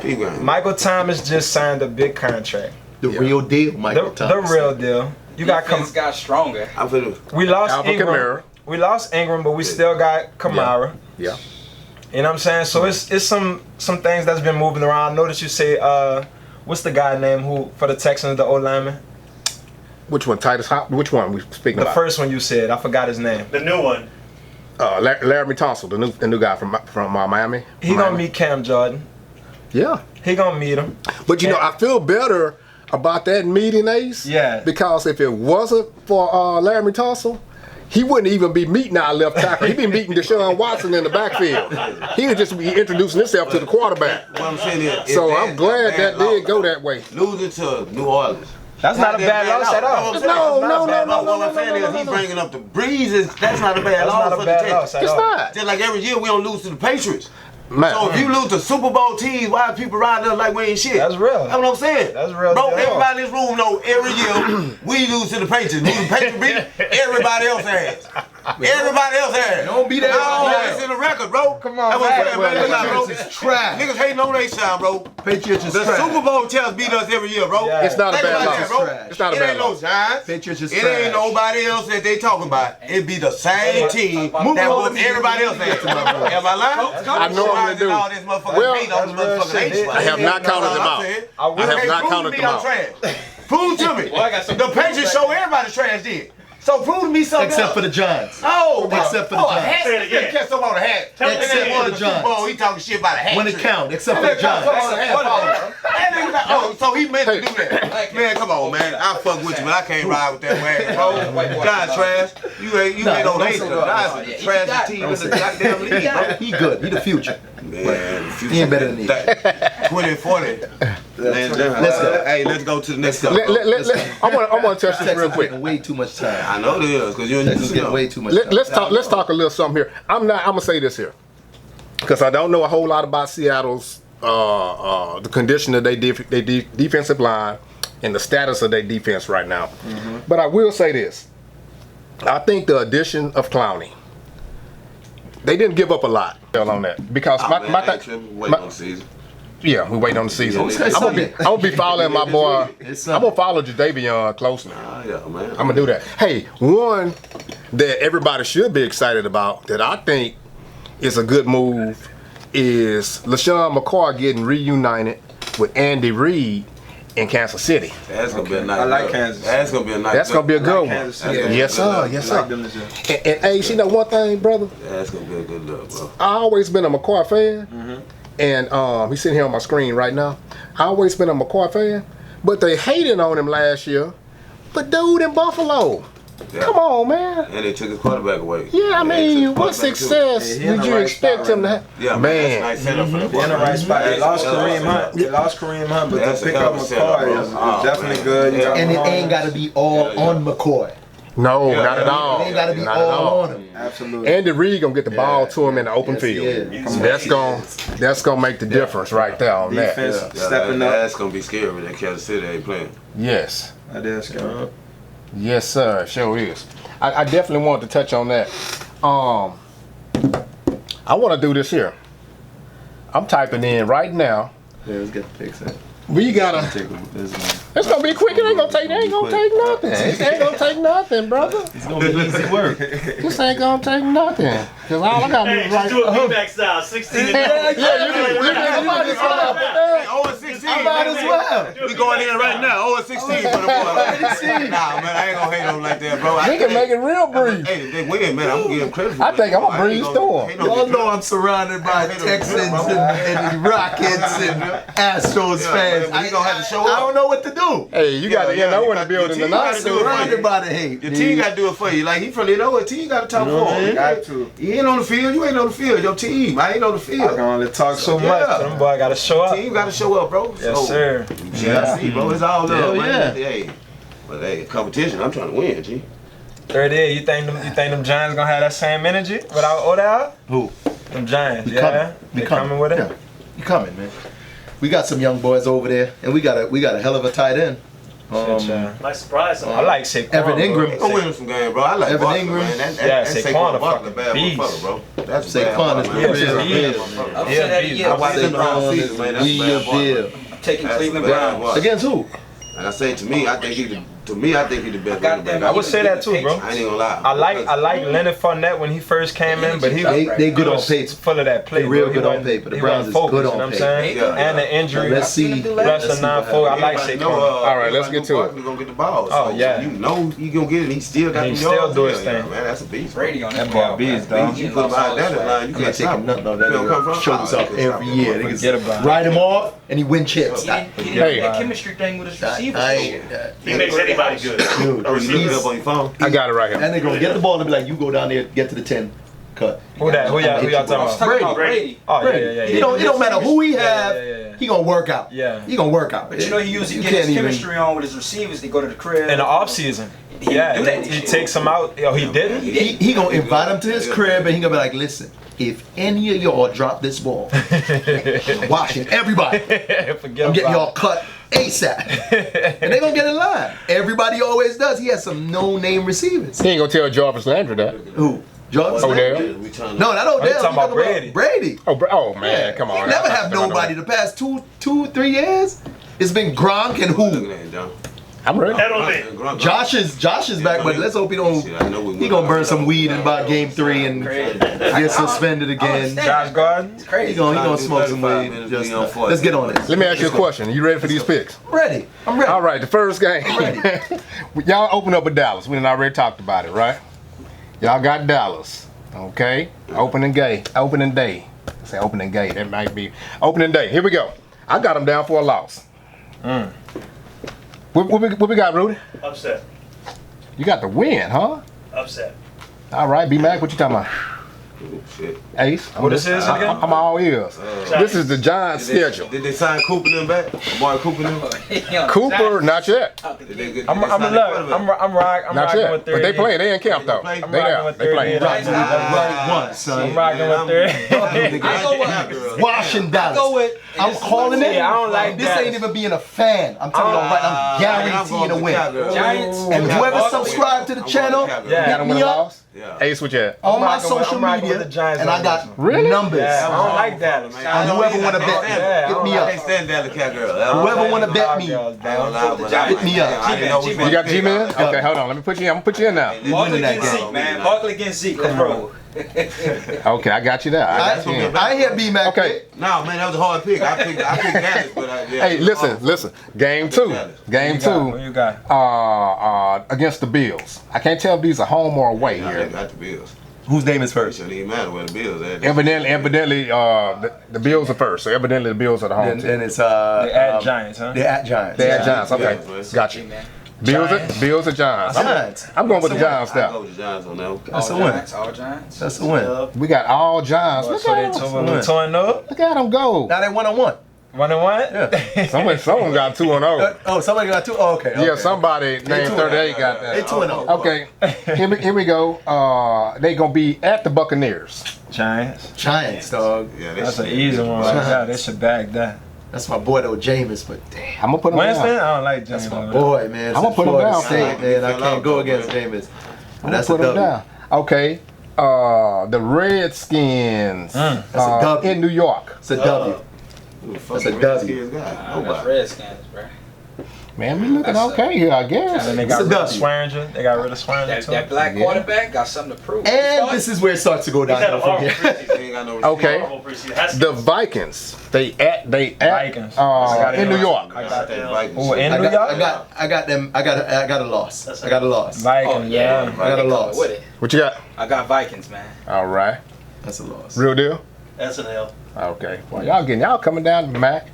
P-Graham. Michael Thomas just signed a big contract. The real deal, Michael The Thomas. real deal. you got Defense got stronger. I'm finna. we lost Alvin Ingram. Kamara. We lost Ingram, but we still got Kamara. Yeah. You know what I'm saying? So it's some things that's been moving around. I know that you say what's the guy name who for the Texans, the old lineman? Which one? Titus Hop? Which one we speaking The about? first one you said. I forgot his name. The new one. Laramie Tunsil, the new guy from Miami. He gonna meet Cam Jordan. Yeah. He gonna meet him. But you know, I feel better about that meeting, Ace. Yeah. Because if it wasn't for Laramie Tunsil, he wouldn't even be meeting our left tackle. He'd be meeting Deshaun Watson in the backfield. He would just be introducing himself to the quarterback. What I'm saying is, So I'm glad that did go that way. Losing to New Orleans. That's not a bad loss at all. No. What I'm saying is, he bringing up the breezes. That's not a bad That's loss not for a the bad Texans. loss at It's all. not. Just like every year we don't lose to the Patriots. Man. So if you lose to Super Bowl teams, why are people riding us like we ain't shit? That's real. That's what I'm saying. That's real. Bro, Yeah. everybody in this room know every year we lose to the Patriots. Lose to the Patriots beat everybody else has. Everybody else has. Don't be that. No, it's in the record, bro. Come on, That's what I'm man. saying, man. Look out, bro. Patriots is trash. Niggas hating on they sound, bro. Patriots is The trash. Super Bowl champs beat us every year, bro. Yeah. It's not a Think bad about loss. that, bro. Trash. It's not a It bad ain't no loss. Giants. Patriots is It trash. ain't nobody else that they talking about. It be the same team Moving that on. whoop everybody else ass. Am I lying? I normally do. All this motherfucking Well, hate on the that's motherfucking real H. shit. I have not counted them out. I have not counted them out. Prove to me. Well, I got some The proof Patriots right show everybody trash did. So prove to me something Except else. for the Giants. Oh, Except for the a Giants. hat. Say it again. Catch something on a hat. Except for the Super Bowl, Giants. he talking shit about a hat. When it trick. count, except for That the nigga got Giants. something on a hat. That nigga got- Oh, so he meant to do that. Man, come on, man. I fuck with you, but I can't ride with that wagon, bro. Giants trash. You ain't on don't Ace. say The Giants is the trash team in the goddamn league, bro. He good. He the future. Man, He ain't better than these. 2040. Let's go. Hey, let's go to the next one. I want to touch this real Texas quick. getting way too much time. I know it is, because you're Texas getting way too much time. Let's talk a little something here. I'm gonna say this here because I don't know a whole lot about Seattle's the condition of their defensive line and the status of their defense right now. But I will say this: I think the addition of Clowney, they didn't give up a lot on that because Wait on the season. yeah, we waiting on the season. Yeah, I'm gonna be following my boy. It's I'm gonna follow Jadavion closely. Yeah, man. I'm gonna do that. Hey, one that everybody should be excited about that I think is a good move is LaShawn McCoy getting reunited with Andy Reid in Kansas City. That's gonna be a nice. I like look. Kansas. That's gonna be a nice. That's gonna be a good one. Kansas City. Yes, sir. Yes, I like sir. them this year. And hey, you know one thing, brother? That's gonna be a good look, bro. I always been a McCoy fan, and he's sitting here on my screen right now. I always been a McCoy fan, but they hated on him last year. But dude in Buffalo, Yeah. come on, man. And they took his quarterback away. Yeah, I And they took mean, his what quarterback, too. success Yeah, he in would the you right expect spot him to right have? Yeah, man. Man. That's a nice setup for the They're in the right spot. They lost Kareem Hunt. They Yeah. lost Kareem Hunt, but That's to a pick hell up of a setup, McCoy bro. is Oh, definitely man. good. You Yeah. got And it Mahomes. ain't got to be all Yeah. on McCoy. No, Yeah, not at all. It ain't got to be Not at all on him. Absolutely. Andy Reid gonna get the ball to him in the open Yes, field. he is. That's gonna make the difference right there on that. Defense Yeah, stepping up. That's gonna be scary when Kansas City ain't playing. Yes, That is scary. yes, sir. Sure is. I definitely wanted to touch on that. I want to do this here. I'm typing in right now. Yeah, let's get the picks in. We gotta. It's gonna be quick. It ain't gonna take nothing. It ain't gonna take nothing, brother. It's going to be easy work. This ain't gonna take nothing. Cause all I gotta do Hey, is just write. do a beatback style, 16 and Yeah, you can just start. Hey, 0-16. I might as well. We going in right now. 0-16 for the boy. Nah, man, I ain't gonna hate on like that, bro. We can make it real brief. Hey, if they win, man, I'm gonna give them credit for I it. think I'm gonna I ain't breeze gonna through 'em. hate on Y'all them. know I'm surrounded by Texans and Rockets and Astros fans. man, you gonna have to show I up. don't know what to do. Hey, you got the Yeah, NO you in the got- building your team tonight. gotta do it. Surrounded by the hate. Your team got to do it for you. Like, he from the NO, team got to talk for him. Got to. You ain't on the field, you ain't on the field. Your team, I ain't on the I field. can only talk so Yeah. much. Them boy gotta show up. Team got to show up, bro. Yes, sir. Yeah, see, bro, it's all Hell love, man. yeah. Hey, but hey, competition, I'm trying to win, G. 38. You think them Giants gonna have that same energy without Odell? Who? Them Giants, We yeah. coming. They coming with it. Yeah. You coming, man. We got some young boys over there, and we got a hell of a tight end. Nice surprise. I like Saquon. Evan bro. Ingram. I'm winning some games, bro. I like Evan Barkley, Ingram. man. Yeah, That's Saquon a Barkley, fucking bad beast. motherfucker, bro. That's a Saquon bad is motherfucker, the man. real That's a deal. bad motherfucker. Upset of the Yeah, year. I watched him all Saquon season, man. That's a is bad real boy, man. deal. Taking That's Cleveland a bad Browns. boy. Against who? And I say to me, I think he's To me, I think he's the best running back. I would say that too, bro. I ain't gonna lie. I like Leonard Fournette when he first came in, but they good on paper. Full of that play. They real bro. good on paper. The Browns is good on paper. And the injury. Let's see. Plus the 9-4. I like Saquon. All right, let's get to it. He's gonna get the ball. Oh, So yeah. you know he gonna get it. He still got He the still yards. do his Yeah, thing. man, that's a beast. Brady on That boy beast, dog. You put him out that line, you I'm not can't stop taking him. nothing on that. He don't come Nigga from show himself every year. Forget Niggas about it. write him off and he win chips. He didn't Hey. do the chemistry thing with his receivers. He makes anybody good. Dude, Oh, you look it he's- up on your phone? I got it right here. that nigga gonna get the ball and be like, you go down there, get to the 10, cut. Who that? Who y'all talking about? Brady. Oh, yeah. It don't matter who he have, yeah. he gonna work out. Yeah. He gonna work out. But you know he usually You get his can't even- chemistry on with his receivers. They go to the crib. In the off season. Yeah, do that he shit. takes him out. Oh, he didn't? He gonna invite him to his crib and he gonna be like, listen, if any of y'all drop this ball, I'm watching everybody. Forget I'm getting y'all about cut ASAP. And they gonna get in line. Everybody always does. He has some no-name receivers. He ain't gonna tell Jarvis Landry that. Who? Jarvis? Odell? We trying to- No, not Odell. you talking about Brady. Brady. Oh man, come on. He never have nobody the past two, 3 years. It's been Gronk and Look who? at that, John. I'm ready. Edelman. Josh is back, but let's hope he don't. He gonna burn some weed in about game 3 and get suspended again. Josh Gordon? He gonna smoke some weed. Just, let's get on this. Let me ask you a question. You ready for these picks? Ready. I'm ready. All right, the first game. Y'all open up with Dallas. We done already talked about it, right? Y'all got Dallas. Okay. Opening day. I say opening day. That might be opening day. Here we go. I got them down for a loss. What we got, Rudy? Upset. You got the win, huh? Upset. All right, B-Mac, what you talking about? Oh, shit. Ace? What this is again? I'm all ears. This is the Giants schedule. Did they sign Cooper and them back? Amari Cooper and them? Cooper, not yet. Did they get- I'm did they sign the quarterback? I'm rocking Not with yet. 30. But they playing. They in camp, though. They They play? there. with They playing. 30. Right one, I'm son. rocking with 30. Washington Dallas. I'm calling it. I don't like This Dallas. ain't even being a fan. I'm telling you right now, I'm guaranteeing a win. Giants. And whoever subscribed to the channel, Yeah. Got them with me a up loss? Yeah. Ace, what you at? on my rocking with- social I'm rocking with media, the Giants and on I got this Really? numbers. Yeah, I don't like Dallas. And whoever want to bet me, Yeah, I hit don't me I up. can't stand Dallas Cowgirl. Whoever want to bet me, I don't know, but I- hit me up. I didn't know which one You got to pick. G-Man? Okay, hold on. Let me put you in. I'm gonna put you in now. We Barkley winning that against game. Zeke, man. Barkley against Zeke. Let's roll. Okay, I got you there. I got you in. I hear B-Mac. Okay. No, man, that was a hard pick. I picked Dallas, but yeah, Hey, listen. Game 2. Game Who 2. you got? Against the Bills. I can't tell if these are home or away Yeah, here. they got the Bills. Whose name is It first? shouldn't even matter where the Bills at. Evidently, the Bills are first. So evidently, the Bills are the home team. Then it's They at Giants, huh? They're at Giants. They at Giants. Okay, Giants. got you. Giants. Bills are Giants. Giants. I'm going with the Giants I go now. with the Giants on that one. That's a All win. Giants. All Giants. That's a win. We got all Giants. Look So they at them. 2-0. Look at them go. Now they 1-1. 1-1? Someone got 2-0. Oh, somebody got 2. Oh, okay. Yeah, somebody named 38 got They that. 2-0. Okay, here we go. They gonna be at the Buccaneers. Giants. Giants, dog. Yeah, That's an easy one right there. They should bag that. That's my boy though, Jameis. But damn, I'm gonna put them Winston? down. I don't like that's James. my Winston. boy, man. I'ma put him Florida down. State, man. I can't go against Jameis. I'm But gonna that's a put them W. down. Okay. The Redskins That's a W. in New York. It's a W. Who the fuck That's a the W. Redskins got? That's Nobody. Redskins, bro. Man, we looking okay here, I guess. And then they It's got a rid of W. Swearinger. They got rid of Swearinger That, too. that black Yeah. quarterback got something to prove. And this is where it starts to go He's had a downhill from horrible here. preseason. They ain't got no Okay. Horrible preseason. Has to The Vikings. They at Vikings. in New York. I got that Vikings. Who, in I New got York? them. I got a loss. That's I got a loss. Vikings, Oh, yeah. yeah. I got a They coming loss. with it. What you got? I got Vikings, man. All right. That's a loss. Real deal? That's an L. Okay. Well, y'all coming down to Mac.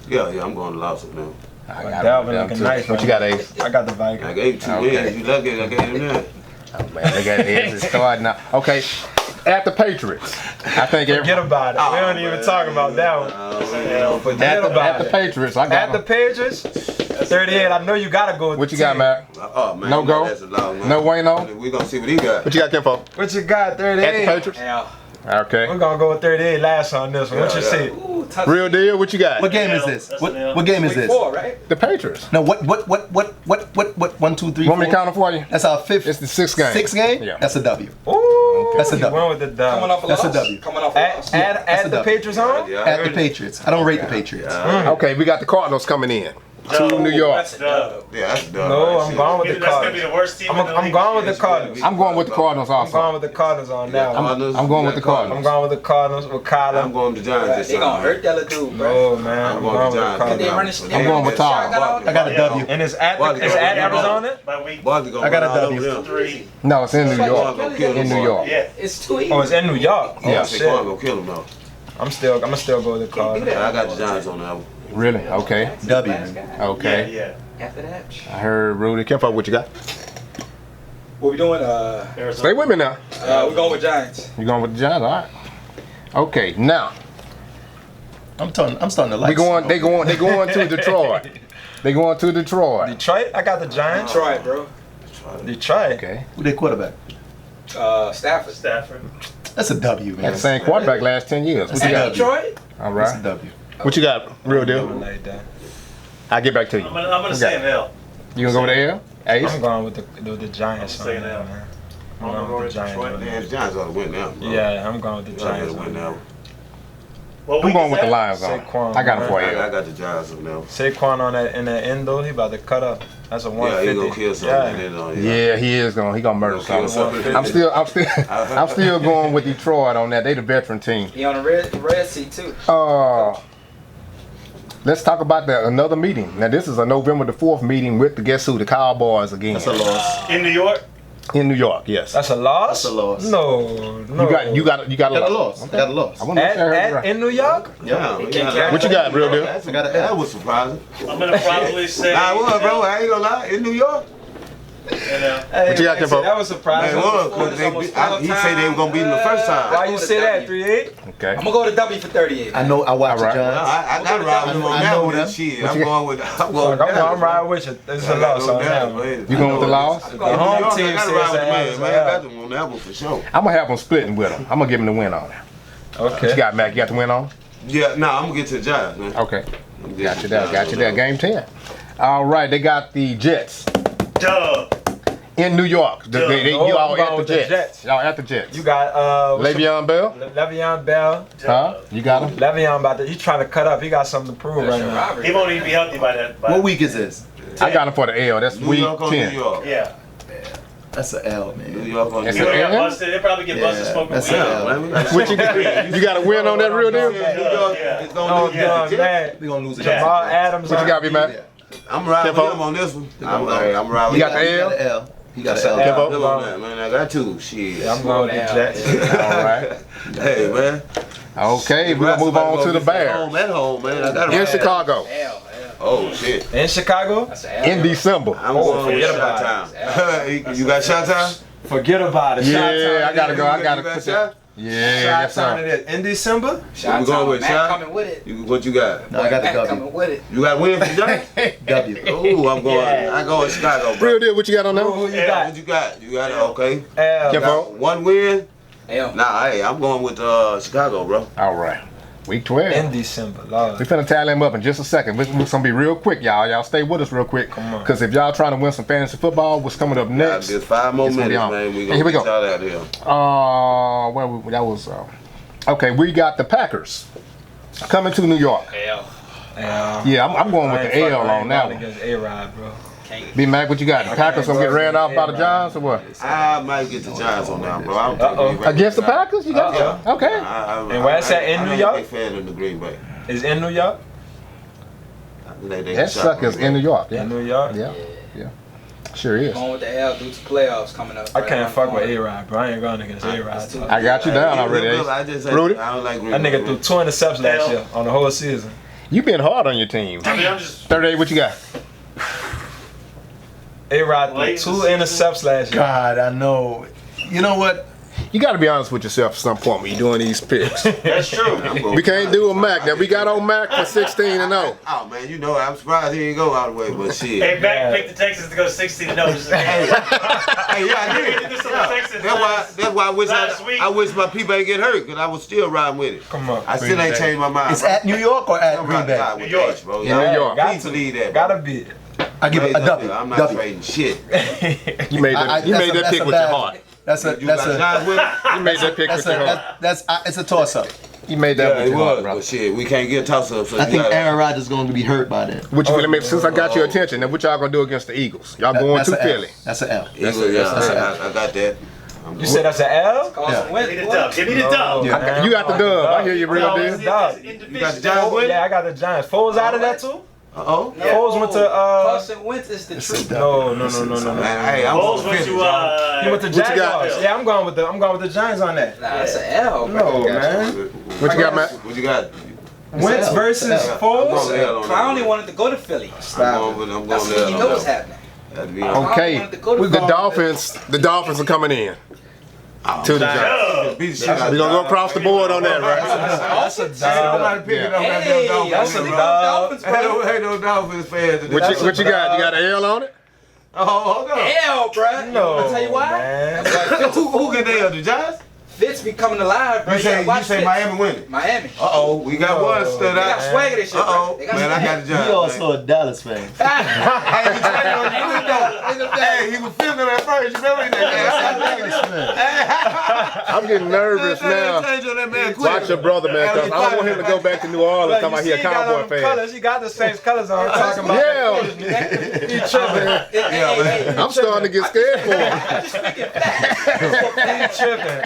Yeah, I'm going to loss now. I But got Dalvin them looking too. nice, What you man. got, Ace? I got the I Vikings. gave you 2 Okay. wins. You lucky I gave him that. Oh man, they got Ace starting now. Okay. At the Patriots. I think Forget about it. We don't even talk about that one. That's an L. Forget at about the it. Patriots. I got At the them. Patriots, 38. I know you gotta go with What the you got, 10. Mac? Oh, man. No go? That's a lot, man. No Wayno? We going to see what he got. What you got, Kimpo? What you got, At the 38? Patriots? L. Okay. We're gonna go with 38 last on this one. What you Yeah, see? Ooh, tough. Real deal. What you got? What game is L. this? That's What an L. what game is Week this? 4, right? The Patriots. No, what 1, 2, 3, 4? Want me to count them for you? That's our fifth. It's the sixth game. Sixth game? Yeah. That's a W. Ooh, That's a you W. went with the Coming dub. off a That's a loss. W. Coming off a loss. At that's a the W. Patriots home? Yeah, I At heard the it. Patriots. I don't rate the Patriots. Okay, we got the Cardinals coming in. to New York. That's a dub. Yeah, that's dumb. No, I'm going with the That's gonna be Cardinals. the worst team. in the I'm league. going with the Cardinals. I'm going with the Cardinals I'm also. going with the Cardinals on that one. I'm going with the Cardinals. I'm going with the Cardinals with Kyler. I'm going to the Giants this They time. gonna hurt that little dude, bro. Oh man, I'm I'm going going to with the Giants. Can they run Cardinals. this? I'm going with Tom. I got a W. And it's at Barkley it's at gonna run Arizona. By week Barkley gonna I got a run all W. over them. 3. No, it's in New York. Gonna kill In them, New boy. York. Yeah. It's too easy. Oh, it's in New York. Yeah. Oh Saquon shit. gonna kill them though. I'm gonna still go with the Cardinals. I got the Giants on that one. Really? Okay. W. Okay. Yeah. After that, I heard Rudy. Keep up what you got. what we doing? Stay with me now. We're going with Giants. You going with the Giants? All right. Okay. Now I'm starting to like. they going to Detroit. They going to Detroit. Detroit. I got the Giants. Detroit, bro. Detroit. Okay. Who they quarterback? Stafford. Stafford. That's a W, man. Had the same quarterback last 10 years. What you got? Detroit. All That's a right. W. What you got? Real I deal. like that. I'll get back to you. I'm gonna say an L. You gonna go with the L? Ace? I'm going with the Giants. I'm saying on that, that. man. I'm I'm gonna going go with with the Giants. Detroit. on Man, that. the Giants ought to win now. Bro. Yeah, I'm going with the Giants ought Giants. to on win that. now. What I'm week going is with the that? Lions on. Saquon, I got him for I you. got the Giants on now. Saquon on that in that endo, he about to cut up. That's a Yeah, 150. he gonna kill something. Yeah. Yeah, he is going. He gonna murder He gonna kill something. something. I'm still going with Detroit on that. They the veteran team. He on the red seat too. Let's talk about another meeting. Now this is a November the 4th meeting with the guess who? The Cowboys again. That's a loss. In New York? In New York, yes. That's a loss. That's a loss. No. You got I got a loss. I got a loss. I want to make sure I heard it right. In New York? Yeah, What you got, real deal? I got a, that was surprising. I'm gonna probably say. Nah, what, bro? I ain't gonna lie. In New York, What you got there, bro? That was surprising. man, what? Because he said they were gonna beat him the first time. Why you say that? 3-8? Okay. I'm gonna go to W for 38. I know. I watch the All right. Well, Giants. I got to ride with him on I that know one. them. Shit, What I'm you going with. I'm going with I'm Dallas, riding with you. This is a I got loss no on doubt, that one. man. You going with the Laws? The In New home York, team I got to says ride with the man. that. Man, I got them on that one for sure. I'm gonna have them splitting with him. I'm gonna give him the win on it. What Okay. you got, Mac? You got the win on? Yeah, nah, I'm gonna get to the Giants, man. Okay. I'm gonna get Got to you the there. Giants Got you on there. that Game 10. All right. They got the Jets Duh. in New York. No, You all I'm going at the with the Jets. Jets. Y'all at the Jets. You got Le'Veon Bell? Le'Veon Bell. Huh? You got him? Le'Veon about to. He's trying to cut up. He got something to prove right now. He won't even be healthy by that. What week is this? I got him for the L. That's New week York on 10. New York. Yeah. That's an L, New man. York on New It's They an York. L? get busted. They probably get busted Yeah, smoking that's weed. an Yeah, L. man. What you got a win on that real deal? New York Yeah. is Oh, gonna lose to the God, Jets. man. We gonna lose the Yeah. Jamal Giants. Adams. What you got, B Mac? I'm riding with Tempo? him on this one. You I'm riding You with got the He L? got an L. He got an That's L. an Tempo? him on that, man. I got two. Shit. Yeah, I'm going with the Jets. All right. Hey, man. Okay, we're gonna move on to the Bears. At home, man. I got In Chicago, L. Oh, shit. In Chicago? That's an L. in December. I'm going with forget Shot about Town. You got Shot Town? Forget about it. Yeah, I gotta go. I You gotta got put Shot? that. Yeah, yes, Shot sir. it in December? Shot We going Town. with Matt Shot? coming with it. What you got? No, I got the Matt W. coming with it. You got win for the Giants? W. Oh, I'm going. I go with Chicago, bro. Real deal. What you got on Who that? you What got? you got? You got it, okay. L. Keep on. One win? L. Nah, hey, I'm going with Chicago, bro. All right. Week 12. In December, Lord. We finna tally them up in just a second. We're gonna be real quick, y'all. Y'all stay with us real quick. Come on. Cause if y'all trying to win some fantasy football, what's coming up next? Just 5 more It's gonna be minutes, on. man. We Hey, here we gonna go. get y'all out of here. That was okay. We got the Packers coming to New York. L. Yeah, I'm going with the L on that one. Against A-Rod, bro. B Mac, what you got? The Packers gonna get ran off by the Giants or what? I might get the Giants on that, bro. I don't think Uh-oh. we ready Against the for that. Packers? You got okay. And where's that, in New York? I'm a big fan of the Green Bay. Is in New York? That sucker's in New York. Yeah, In New York? yeah, sure is. Going with the L due to playoffs coming up. I can't fuck with A-Rod, bro. I ain't going against A-Rod. too- I got you down already, Ace. I just Rudy? I don't like Green That Bay. nigga threw 2 interceptions last year on the whole season. You been hard on your team. I mean, I'm just 38, what you got? A-Rod threw Late 2 in the season. interceptions last year. God, I know. You know what? You got to be honest with yourself at some point when you're doing these picks. that's true. We can't do a Mac. Now we got old Mac for 16 and 0. Oh man, you know I'm surprised he didn't go all the way, but shit. Hey, Mac Yeah. picked the Texans to go 16-0. Just Hey, yeah, I He did. did this on Yeah. the Texans That's why I wish last week. I wish my people ain't get hurt, cause I was still riding with it. Come on. I still ain't changed my mind. It's at New York or at I'm Green riding Bay? with New York. H, bro. In New York. Please believe that. bro. Gotta be. I give it a W. I'm not W. trading shit. You made that, you made that pick with your heart. That's a You got that's a Giants with it? You made that pick with that's your a heart. that's it's a toss up. He made that Yeah, one it too hard, was. bro. But shit, we can't get a toss-up. So I you think gotta- Aaron Rodgers is going to be hurt by then. What you, since I got your attention, now what y'all gonna do against the Eagles? Y'all going That's to a L. Philly? That's an L. Eagles, That's yeah, a I got that. You said that's an L? Carson Wentz, Give me the boy. dub. Give me the dub. Yeah. You got the dub. I hear you real No, deal. it's Dub. in You got the division. Giants winning? Yeah, I got the Giants. Foles out of that too? Uh-oh. Foles went to Carson Wentz is the truth. No. Hey, I'm Bulls going went to to He went to What you got? Jaguars. Yeah, I'm going with the Giants on that. Nah, that's an L, bro. No, man. What you got, Matt? What you got? Wentz L. versus It's a L. Foles. Clowney wanted to go to Philly. I'm going That's there. when you know what's happening. Okay, the Dolphins are coming in to the Giants. Beat the shit out We gonna go across the board on that, right? That's a Ain't dub. nobody picking up Hey, that Dolphins. that's a bro. Dolphins, Ain't no Dolphins fans. What you got? You got an L on it? Oh, hold on. Hell, bro. No, I'll tell you why. man. Who get there? The Giants? Fitz be coming alive, bro. You say watch Fitz. Miami winning? Miami. Uh-oh, we got one stood They got out. swagger this shit, bro. Uh-oh, They got man, I swagger. got the He Giants. also a Dallas fan. Hey, he tried on you though. Hey, he was feeling at first. You remember that? I'm getting nervous now. Watch your brother, man, because I don't want him to go back to New Orleans talking about he a Cowboy fan. He got the same colors on. Talking about Yeah, he tripping. Hey, I'm starting to get scared for him. He tripping.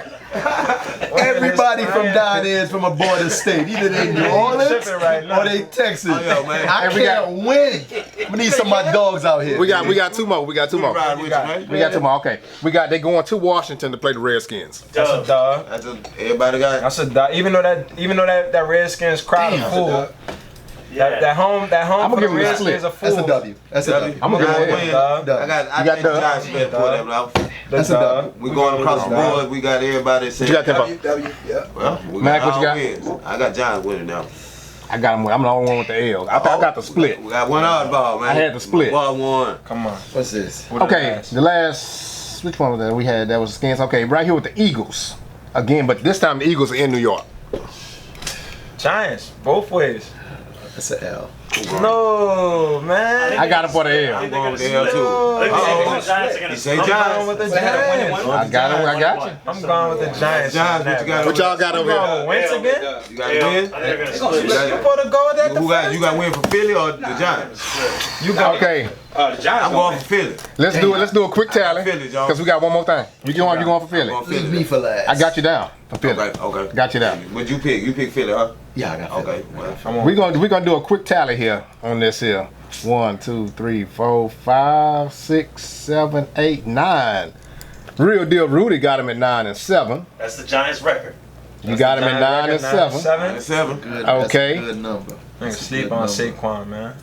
Everybody from down there is from a border state. Either they New Orleans tripping right now. or they Texas. yo, man. I Hey, we got- can't win. We need some of my dogs out here. We got two more. We got two more. Ride with you, man. We got two more. Okay, they going to Washington to play the Redskins. That's a dub. Everybody got. That's a dub. Even though that Redskins crowd is full. That home I'ma for the give him a Redskins split. are full. That's a W. That's a W. I'm gonna give him a win. dub. Dub. I You got think the dub? Giants better pull that one out. That's a W. We going across the board. We got everybody saying. You got Tempo? W. Yeah. Well, we Mac, got what you all got? wins. I got Giants winning now. I got him. I'm the only one with the L. I got the split. We got one oddball, man. I had the split. One. Come on. What's this? Okay, the last which one was that we had? That was the Skins. Okay, right here with the Eagles again, but this time the Eagles are in New York. Giants, both ways. That's an L. No, man. I got him for the L. I'm going with the L too. He say I'm going Giants. with the They had a winning Giants. one. I got him. I got you. I'm going with the Giants. Giants, what you got? What y'all got You over going here? with Wentz again? You got to win? They're gonna They split. gonna You split. You put a go with that. Who got? You got to win for Philly or the Giants? You got Okay, The Giants I'm gonna going win. for Philly. let's do a quick tally Philly, John. because we got one more thing. You going for Philly? I'm going Leave Philly. me for last. I got you down for Philly. Okay. Got you down. What'd you pick? You pick Philly, huh? Yeah, I got Philly. Okay. Well, We're gonna do a quick tally here on this here. 1, 2, 3, 4, 5, 6, 7, 8, 9. Real deal. Rudy got him at 9 and 7. That's the Giants record. You got him at 9 and 7. 7. Good. Okay. That's a good number. Nigga sleep on Saquon, man.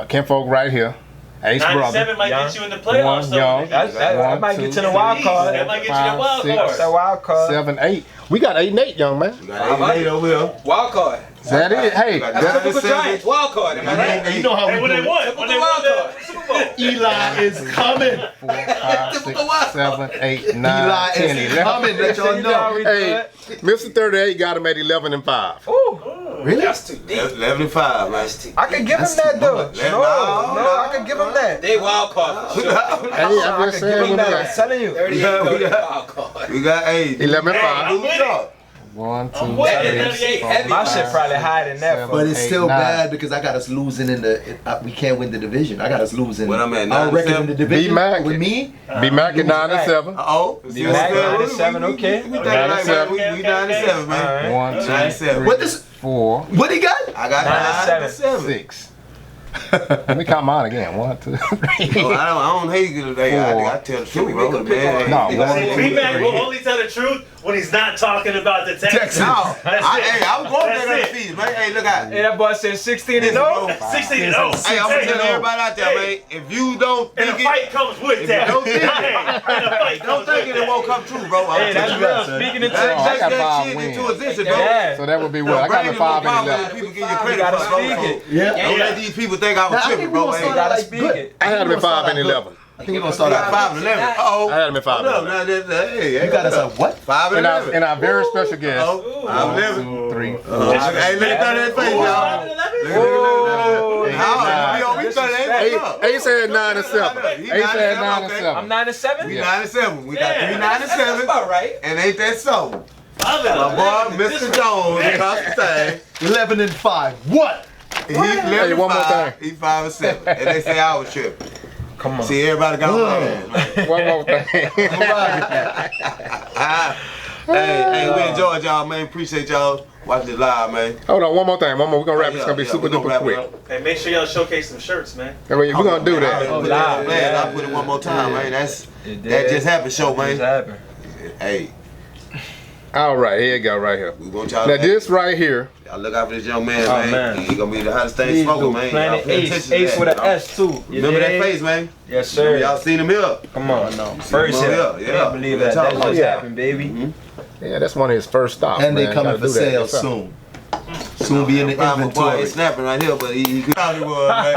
Kinfolk right here. Ace 9 and brother. 7 might Young. get you in the playoffs. One, though. young. That One, might two, get you in the wild That card. might get you in the wild Five, card. six, That wild card. 7, 8. We got 8 and 8, young man. You got 8 over here. Wild card. Is that it? Hey, Got That's nine and typical seven. Giants. Wild card. Am I right? You know how Hey, we when do they it. won, when they won the Super Bowl. Eli is coming. 5, 6, 7, 8, 9, Eli 10, is 11. coming. Let y'all know. Hey, Mr. 38 got him at 11 and 5. Ooh, Really? That's too deep. 11 and 5, man. I can give him that though. No, I can give him that. They wild card for sure. Hey, I I'm can just give saying. him What we that. I'm got? telling you. 38 go to wild card. We got 8. 11 and Hey, 5. I'm with it. 1, 2, I'm with it. 3, 38 4, heavy. My 5, shit probably higher than that. But it's Eight, still nine. bad because I got us losing in the. We can't win the division. I got us losing. What I'm at, our 9 and record in 7? the division B-Mac. with me. B Mac at 9 and 7. Uh-oh. Be back 9 and 7, okay. We 9 and 7. We 9 and 7, man. 1, 9 2, and 7. 3, What this? 4, What he got? I got 9 and 7. 6. Let me count mine again. 1, 2, 3. Oh, I don't hate you today. I tell the truth, bro. Man. No, See, 1, 2, B-Mac will 3. only tell the truth when he's not talking about the Texans. No, That's it. hey, I'm going That's to that it. feed, man. Hey, look out. Hey, that boy said 16 and Listen, 0. bro. 16 and 0. Hey, I'm gonna tell everybody out there, Hey. man. If you don't And think a fight comes with If that. you don't think it- Hey, and a fight don't comes think with it that. won't come true, bro. Hey, that's you got, real. son. Speaking of Oh, I Take got that 5 shit wins. into existence, bro. Yeah. So that would be what? I got a 5 and 11. People give you You credit gotta for speak it. it. Yeah. Don't let these people think I was Now, I tripping, think bro. we're Hey, gonna You gotta start out speak good. it. I had him at 5 and 11. I think we're gonna start out 5 and 11. Uh-oh. I had him at 5 and Hold up, 11. now, hey, You got us at what? 5 and And 11. our very special guest. Oh, 5 and 11. 2, 3, 4. Hey, look at that face, y'all. Look. How? We thought that. Ace had 9 and 7. He Ace had 9 and okay. 7. I'm 9 and 7. We 9 and 7. We got 3 9 and That's 7. about right. And ain't that so? My boy, Mr. Jones, across the thing. 11-5. What? He's 11 Hey, one more thing. He's 5-7. And they say I was tripping. Come on. See, everybody got on my ass, man. One more thing. Hey, we enjoyed y'all, man. Appreciate y'all watching it live, man. Hold on, one more thing. One more. We're gonna wrap. It's gonna be super duper quick. Hey, make sure y'all showcase some shirts, man. We're gonna do that. Oh, live, man, I put it one more time, man. That just happened, show, man. Just happened. Hey, All right, here you go, right here. we want y'all. Now this right here. Y'all look out for this young man, Oh, man. man. He gonna be the hottest thing Please smoking, do. man. Planet Y'all pay Ace. attention to Ace that, with an y'all. S too. You Remember that dig? face, man. Yes, Remember sir. y'all seen him here. Come on. First him hit. up, yeah. Can't believe that. That Oh, just yeah. happened, baby. Yeah, that's one of his first stops. And they man. coming Gotta for do that. sale Yes, sir. soon. Soon be in the Boy, inventory. he's snapping right here, but he probably was, man.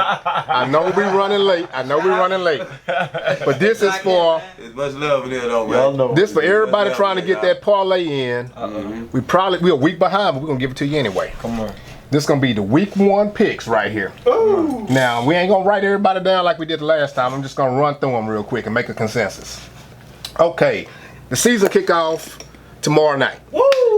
I know we running late. But this is for There's much love in here, though, man. Y'all know. this for everybody trying to get that parlay in. We're a week behind, but we're gonna give it to you anyway. Come on. This gonna be the week 1 picks right here. Now we ain't gonna write everybody down like we did the last time. I'm just gonna run through them real quick and make a consensus. Okay, the season kick off tomorrow night.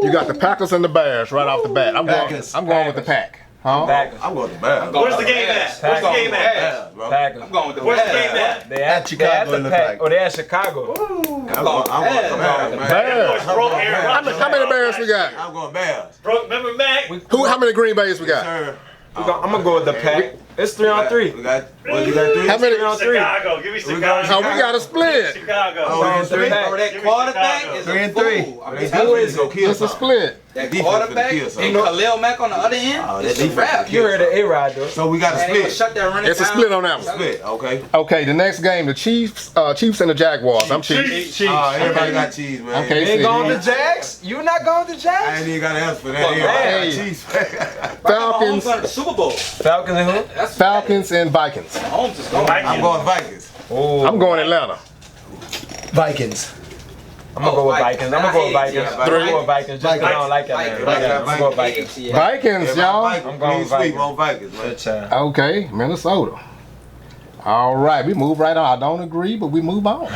You got the Packers and the Bears right off the bat. I'm going with the Pack. Huh? Packers. I'm going to Bears. Where's the game at? Where's the game at? Bears, bro. Packers. I'm going with the Where's the Bears. game at? They At Chicago, the it look Pack. like. Oh, they at Chicago. I'm going to Bears, man. Bears. Broke Aaron Rodgers. How many Bears we got? I'm going Bears. Broke, remember Mac? How many Green Bays we got? Sir. I'm gonna go with the Pack. It's 3-on-3. We got 3? How many? Chicago. Give me Chicago. Oh, we got a split. Chicago. Oh, we got 3? Pack. Bro, that Give me quarterback Chicago. is 3 a and 3. fool. I mean, That who defense is gonna it? kill It's a something. split. That defense quarterback finna kill and something. Khalil Mack on the other end? Oh, that It's a defense wrap. finna You heard the A-Rod though. So we got a Man, they gonna split. shut that running It's a down. split on that one. Split, okay. Okay, the next game, the Chiefs and the Jaguars. I'm Chiefs. Oh, everybody got cheese, man. Okay, You ain't see. going to Jags? You not going to I Jags? ain't even got an answer for that. Well, Everybody hey. got cheese. Falcons, Mahomes going to the Super Bowl. Falcons and who? That's Falcons and Vikings. Mahomes is going. I'm going Vikings. Oh, I'm going Atlanta. Vikings. I'm gonna go with Vikings. I'm gonna go with Vikings. I'm gonna go with Vikings just 'cause I don't like that man. Vikings. I'm gonna go with Vikings. Vikings, y'all. I'm going clean sweep Vikings. on Vikings, man. Good child. Okay, Minnesota. All right, we move right on. I don't agree, but we move on.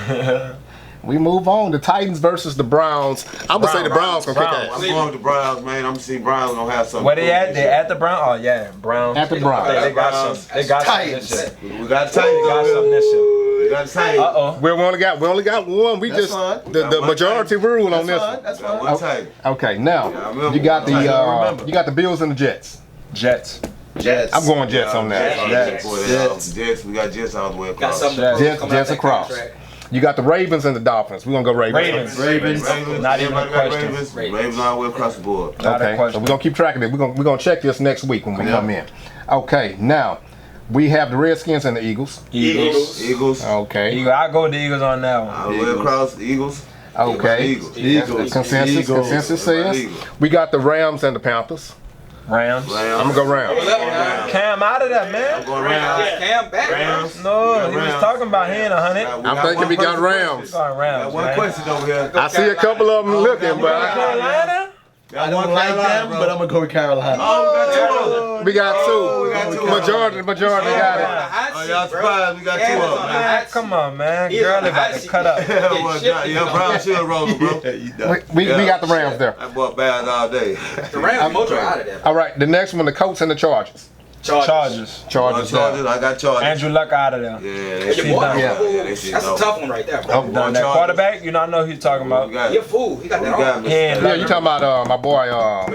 We move on. The Titans versus the Browns. I'm gonna say the Browns gonna kick I'm ass. going with the Browns, man. I'm gonna see Browns gonna have something. Where they at? They at the Browns? Oh yeah, Browns. At the Browns. They got some. They got some Titans. this shit. We got They Titans. got some this shit. We got Titans. Uh-oh. We only got one. We That's just fine. the majority rule on this That's fine. one. That's Got fine. one Titan. Okay, Yeah, I now remember. you got Remember. the Bills and the Jets. Jets. Jets. I'm going Jets on that. Jets. We got Jets all the way Got across. something Jets. to prove coming out Jets that across. contract. You got the Ravens and the Dolphins. We're gonna go Ravens. Ravens. Not even a Everybody got question. Ravens. Ravens all the way across the board. Not a Okay, so question. we're gonna keep track of it. We're gonna check this next week when we come in. Okay, now we have the Redskins and the Eagles. Eagles. Okay. I go with the Eagles on that one. All the way across the Eagles. Okay. Eagles. Eagles. Consensus. Eagles. Consensus says Eagles. we got the Rams and the Panthers. Rams. I'm gonna go Rams. Cam out of that, I'm man. going Rams. Cam back. Rams. No, he was talking about he ain't 100. I'm thinking we got Rams. Going Rams, Got one man. question over here. I see a couple of them looking, but Carolina? I don't like them, but I'm gonna go with Carolina. we got Oh, we two. got two. Majority got it. Oh, y'all surprised? We got two of them, man. Man, come on, man. Girl, about to cut up. Yeah, Brown shield rolling, bro. We got the Rams there. I bought bad all day. The Rams motor out of there. All right, the next one, the Colts and the Chargers. Chargers. Chargers down. I got Chargers. Andrew Luck out of there. Yeah, Hey, your boy, done. that's a tough one right there, bro. Oh, Done that quarterback, you know, I know who you're talking about. He a fool. He got that on. Yeah, you talking about my boy You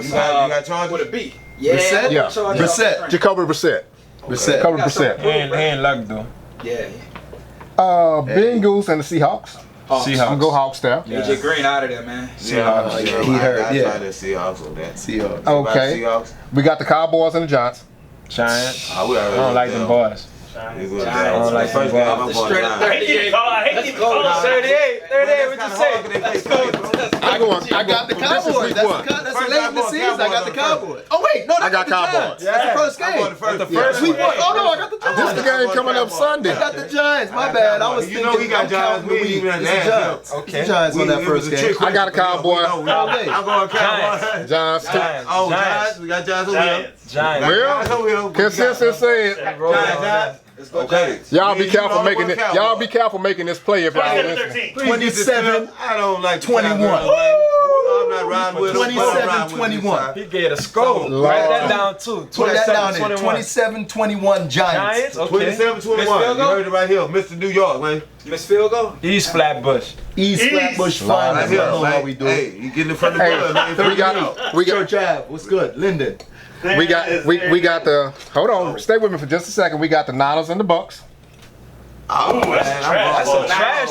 got Chargers? With a beat. Yeah. Brissett? Yeah. Chargers. Brissett. Jacoby Brissett. Brissett. Jacoby Brissett. He ain't Luck though. Yeah. Bengals and the Seahawks. Hawks. I'm gonna go Hawks there. AJ Green out of there, man. Seahawks. Yeah, he hurt, I yeah. tried the Seahawks on that. Seahawks. Okay. Seahawks. We got the Cowboys and the Giants. Giants. Oh, we I already don't like went them down. boys. We went Giants. down. I don't like First them game, boys. I'm going Straight up down. I hate to call. I hate to call. 38, what you say? I got the Cowboys. That's the late in the season. I got the Cowboys. Oh wait, no, I got the Giants. Cowboys. That's the first I'm game. going the first. first We one. won. Oh no, I got the This Giants. is the game coming up Sunday. I got the Giants. My bad. I was You thinking. know he got I'm Giants. counting the We ain't week. even It's had the that. Giants. Okay. It's the Giants on that first game. I got a Cowboy. I'm going Cowboys. Giants. Oh, Giants. We got Giants over here. Giants. Well, consensus said, Giants. Let's go Okay. Giants. y'all be careful making it. Y'all be careful making this play if y'all don't listen. 27-13. 27. I don't like 21. I'm not riding with 27-21. He gave a score. Write that down too. Put that down there. 27-21. 27-21 Giants. Giants? Okay. 27-21. You heard it right here, Mr. New York, man. Miss Field Goal? East Flatbush. East Flatbush Right Finals. here, I know how man. we do. Hey, you getting in front of the blood, man. we got Church Ave. What's good? Linden. we got the hold on, stay with me for just a second. We got the Niners and the Bucks. Oh, man, That's some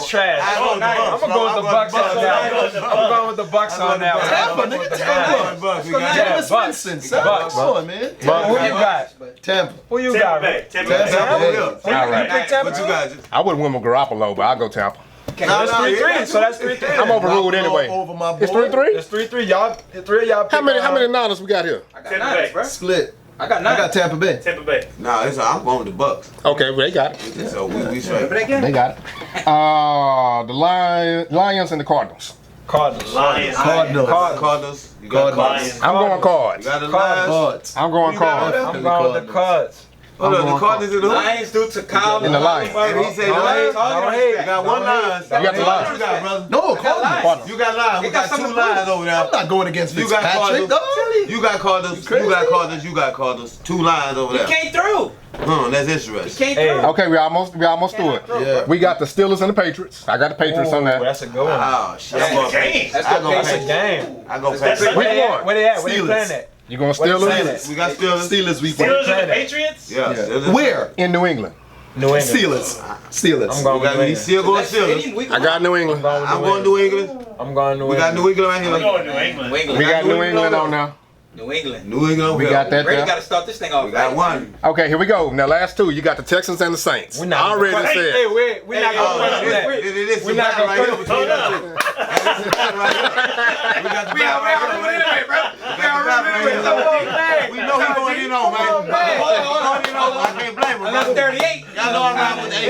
trash. I'm gonna go with the Bucks on that. I'm going with the Bucks on that. Tampa, nigga, Tampa. We got Jameis Winston, son. Bucks. Come on, man. Who you got? Tampa. Who you got? Tampa Bay. All right. Pick Tampa. What you got? I wouldn't win with Garoppolo, but I'll go Tampa. That's 3-3. So that's 3-3. I'm overruled anyway. Over my It's board. 3-3. It's 3-3. Y'all, 3 of y'all. How many Niners we got here? I got Tampa 9, Bay. bro. Split. I got 9. I got Tampa Bay. Tampa Bay. Nah, I'm going with the Bucks. Okay, well, they got it. So we straight. They got it. The Lions and the Cardinals. Cardinals. Lions. Cardinals. Cardinals. You got Lions. I'm going You Cards. got the Cards. Lions. Cards. I'm going You got Cards. it. I'm going with the Cards. Hold on, the Cardinals and who? Lions due to Kyle. In the Lions. And he said Don't hate. Lions. You got one Lions. You got the Lions. You got, brother. No, Cardinals. You got Lions. We They got got two something Lions over there. I'm not going against You got Fitzpatrick, Cardinals. dog. You got Cardinals. You got Cardinals. You got Cardinals. Two Lions over He there. came through. That's He interesting. came Hey. through. Okay, we almost through it. Yeah. We got the Steelers and the Patriots. I got the Patriots on Ooh, that. that's a good one. Oh shit. That's I'm a going game. That's I go That's a Patriots. game. I go That's Patriots. Where Which they at? one? Where they at? Where they Steelers. playing at? You going What is Steelers? that? We got Steelers. Steelers week Steelers one. and the Patriots? Yeah. Yeah. Steelers. Where? In New England. New England. Steelers. Steelers. I'm going We got with New we England. still going That's stadium Steelers. week I got New England. I'm going New England. I'm going New We England. got New England right I'm here. going New England. New England. We got New England on now. New England. New England. We got that Brady there. got to start this thing off. We got right? one. Okay, here we go. Now, last two. You got the Texans and the Saints. We're not I already gonna- said. Hey, we're not Oh, going to this- that. this We're is not battle gonna right here put- between Hold us up. two. This is battle right here. We got the battle right here. We got the battle right here. We know he's going in on, man. Hold on. Going in on. I can't blame him. Another 38. Y'all know I'm riding with the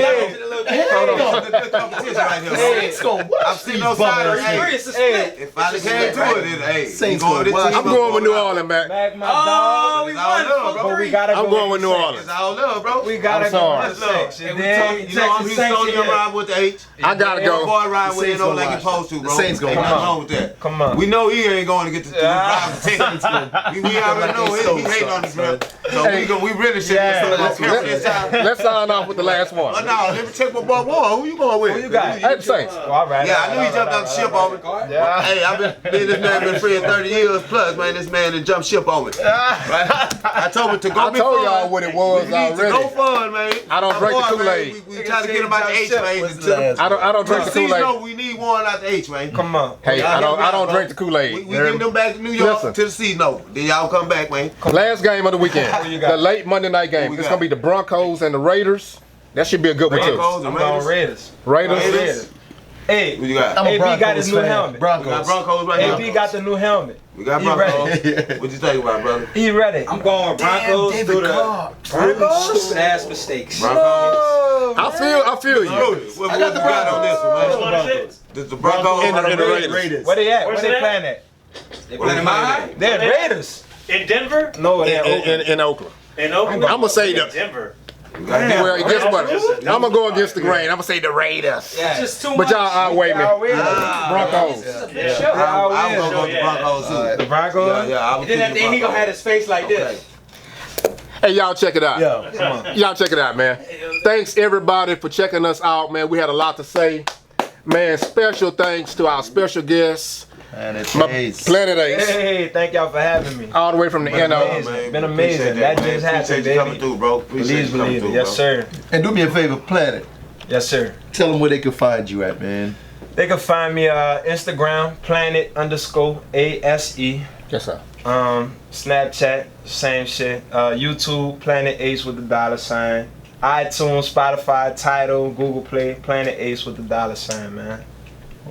Good competition right here. Saints gonna I'm watch sitting these on side of buggers. hey. It's a split. If I came to it, then hey. Saints you going with gonna this watch. team, I'm going with New Orleans, Mac. Back my Oh, dog. we It's all love, won. bro. But we gotta I'm go going with New Saints. Orleans. It's all love, bro. We gotta I'm go sorry. with the Saints. And And we then talking, you know, I'm Houstonian ride with the H. I gotta My go. boy ride with it Saints on gonna like he watch supposed to, it. bro. The Saints gonna Ain't watch nothing it. wrong with that. Come on. We know he ain't going to get the drive to Texas. We already know he hating on the drip. So we really should Yeah. careful this time. Let's sign off with the last one. Oh, no, let me check my boy. Who you going with? Who you got? Hey, the Saints. Oh, all right. Yeah, I knew he jumped out the ship on me. Yeah. Hey, this man been friends 30 years plus, man. This man done jumped ship on me. Right? I told him to go I be told fun. y'all what it was We need to already. go fun, man. I don't My drink the boy, man, Kool-Aid. We try to get him out the H, man. What's the last I don't drink the Kool-Aid. No, we need one out the H, man. Come on. Hey, I don't drink the We Kool-Aid. getting them back to New York Listen. to the season over. Then y'all come back, man. Last game of the weekend. Who you got? The late Monday night game. Who we It's got? gonna be the Broncos and the Raiders. That should be a good one too. Broncos I'm and going Raiders. Raiders. Raiders. Raiders. Hey, Who you got? I'm a AB got Broncos his new fan. helmet. We got Broncos. Broncos right AB here. got the new helmet. We got He Broncos. ready. What you think about, brother? He ready. I'm going Broncos Damn, through David the Carr. Broncos? stupid ass mistakes. Broncos. Oh, I feel you. What you got on this one, man? This the Broncos And the Raiders. Raiders. Where they at? Where's Where they it at? playing at? They playing in my eye. They're Where they- Raiders. In Denver? No, they're Oakland. In Oakland. In Oakland? I'ma say the- Denver. We got Denver. Well, guess what? Raiders. I'm gonna go against the grain. I'm gonna say the Raiders. Yeah. Just too But much. y'all outweigh me. Y'all win. Broncos. I'm gonna go with the Broncos too. The Broncos. Yeah, I And then at the end, he gonna have his face like this. Hey, y'all check it out. Yeah, come on. Y'all check it out, man. Thanks everybody for checking us out, man. We had a lot to say. Man, special thanks to our special guests, And it's my Ace. Planet Ase, Hey, thank y'all for having me. all the way from the NO. amazing. Been amazing. That just happened, Appreciate you baby. coming through, bro. Appreciate Please you coming believe it. through, Yes, bro. sir. And do me a favor, Planet. Yes, sir. Tell them where they can find you at, man. They can find me Instagram, Planet_ASE. Yes, sir. Snapchat, same shit. YouTube, Planet Ase with the $. iTunes, Spotify, Tidal, Google Play, Planet Ase with the $, man.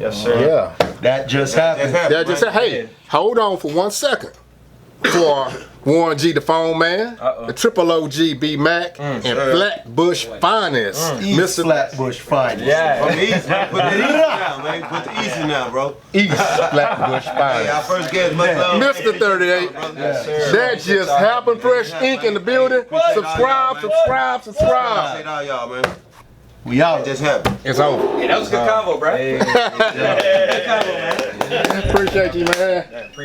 Yes, sir. Yeah. That just happened. Yeah, just say, hey, hold on for 1 second. For Warren G, the phone man, the Triple OG B Mac, and Flatbush Finest, East Mr. Flatbush Finest. Yeah. From the East, man. Put the East now, man. Put the East in now, bro. East Flatbush Hey, our Finest. first guest, much love. Mr. 38. Yes, sir. That just happened. Fresh Ink in the building. Subscribe, subscribe, subscribe. Appreciate all y'all, man. We out. It just happened. It's over. Hey, that was a good combo, bro. Hey. Good combo, man. Appreciate you, man. Appreciate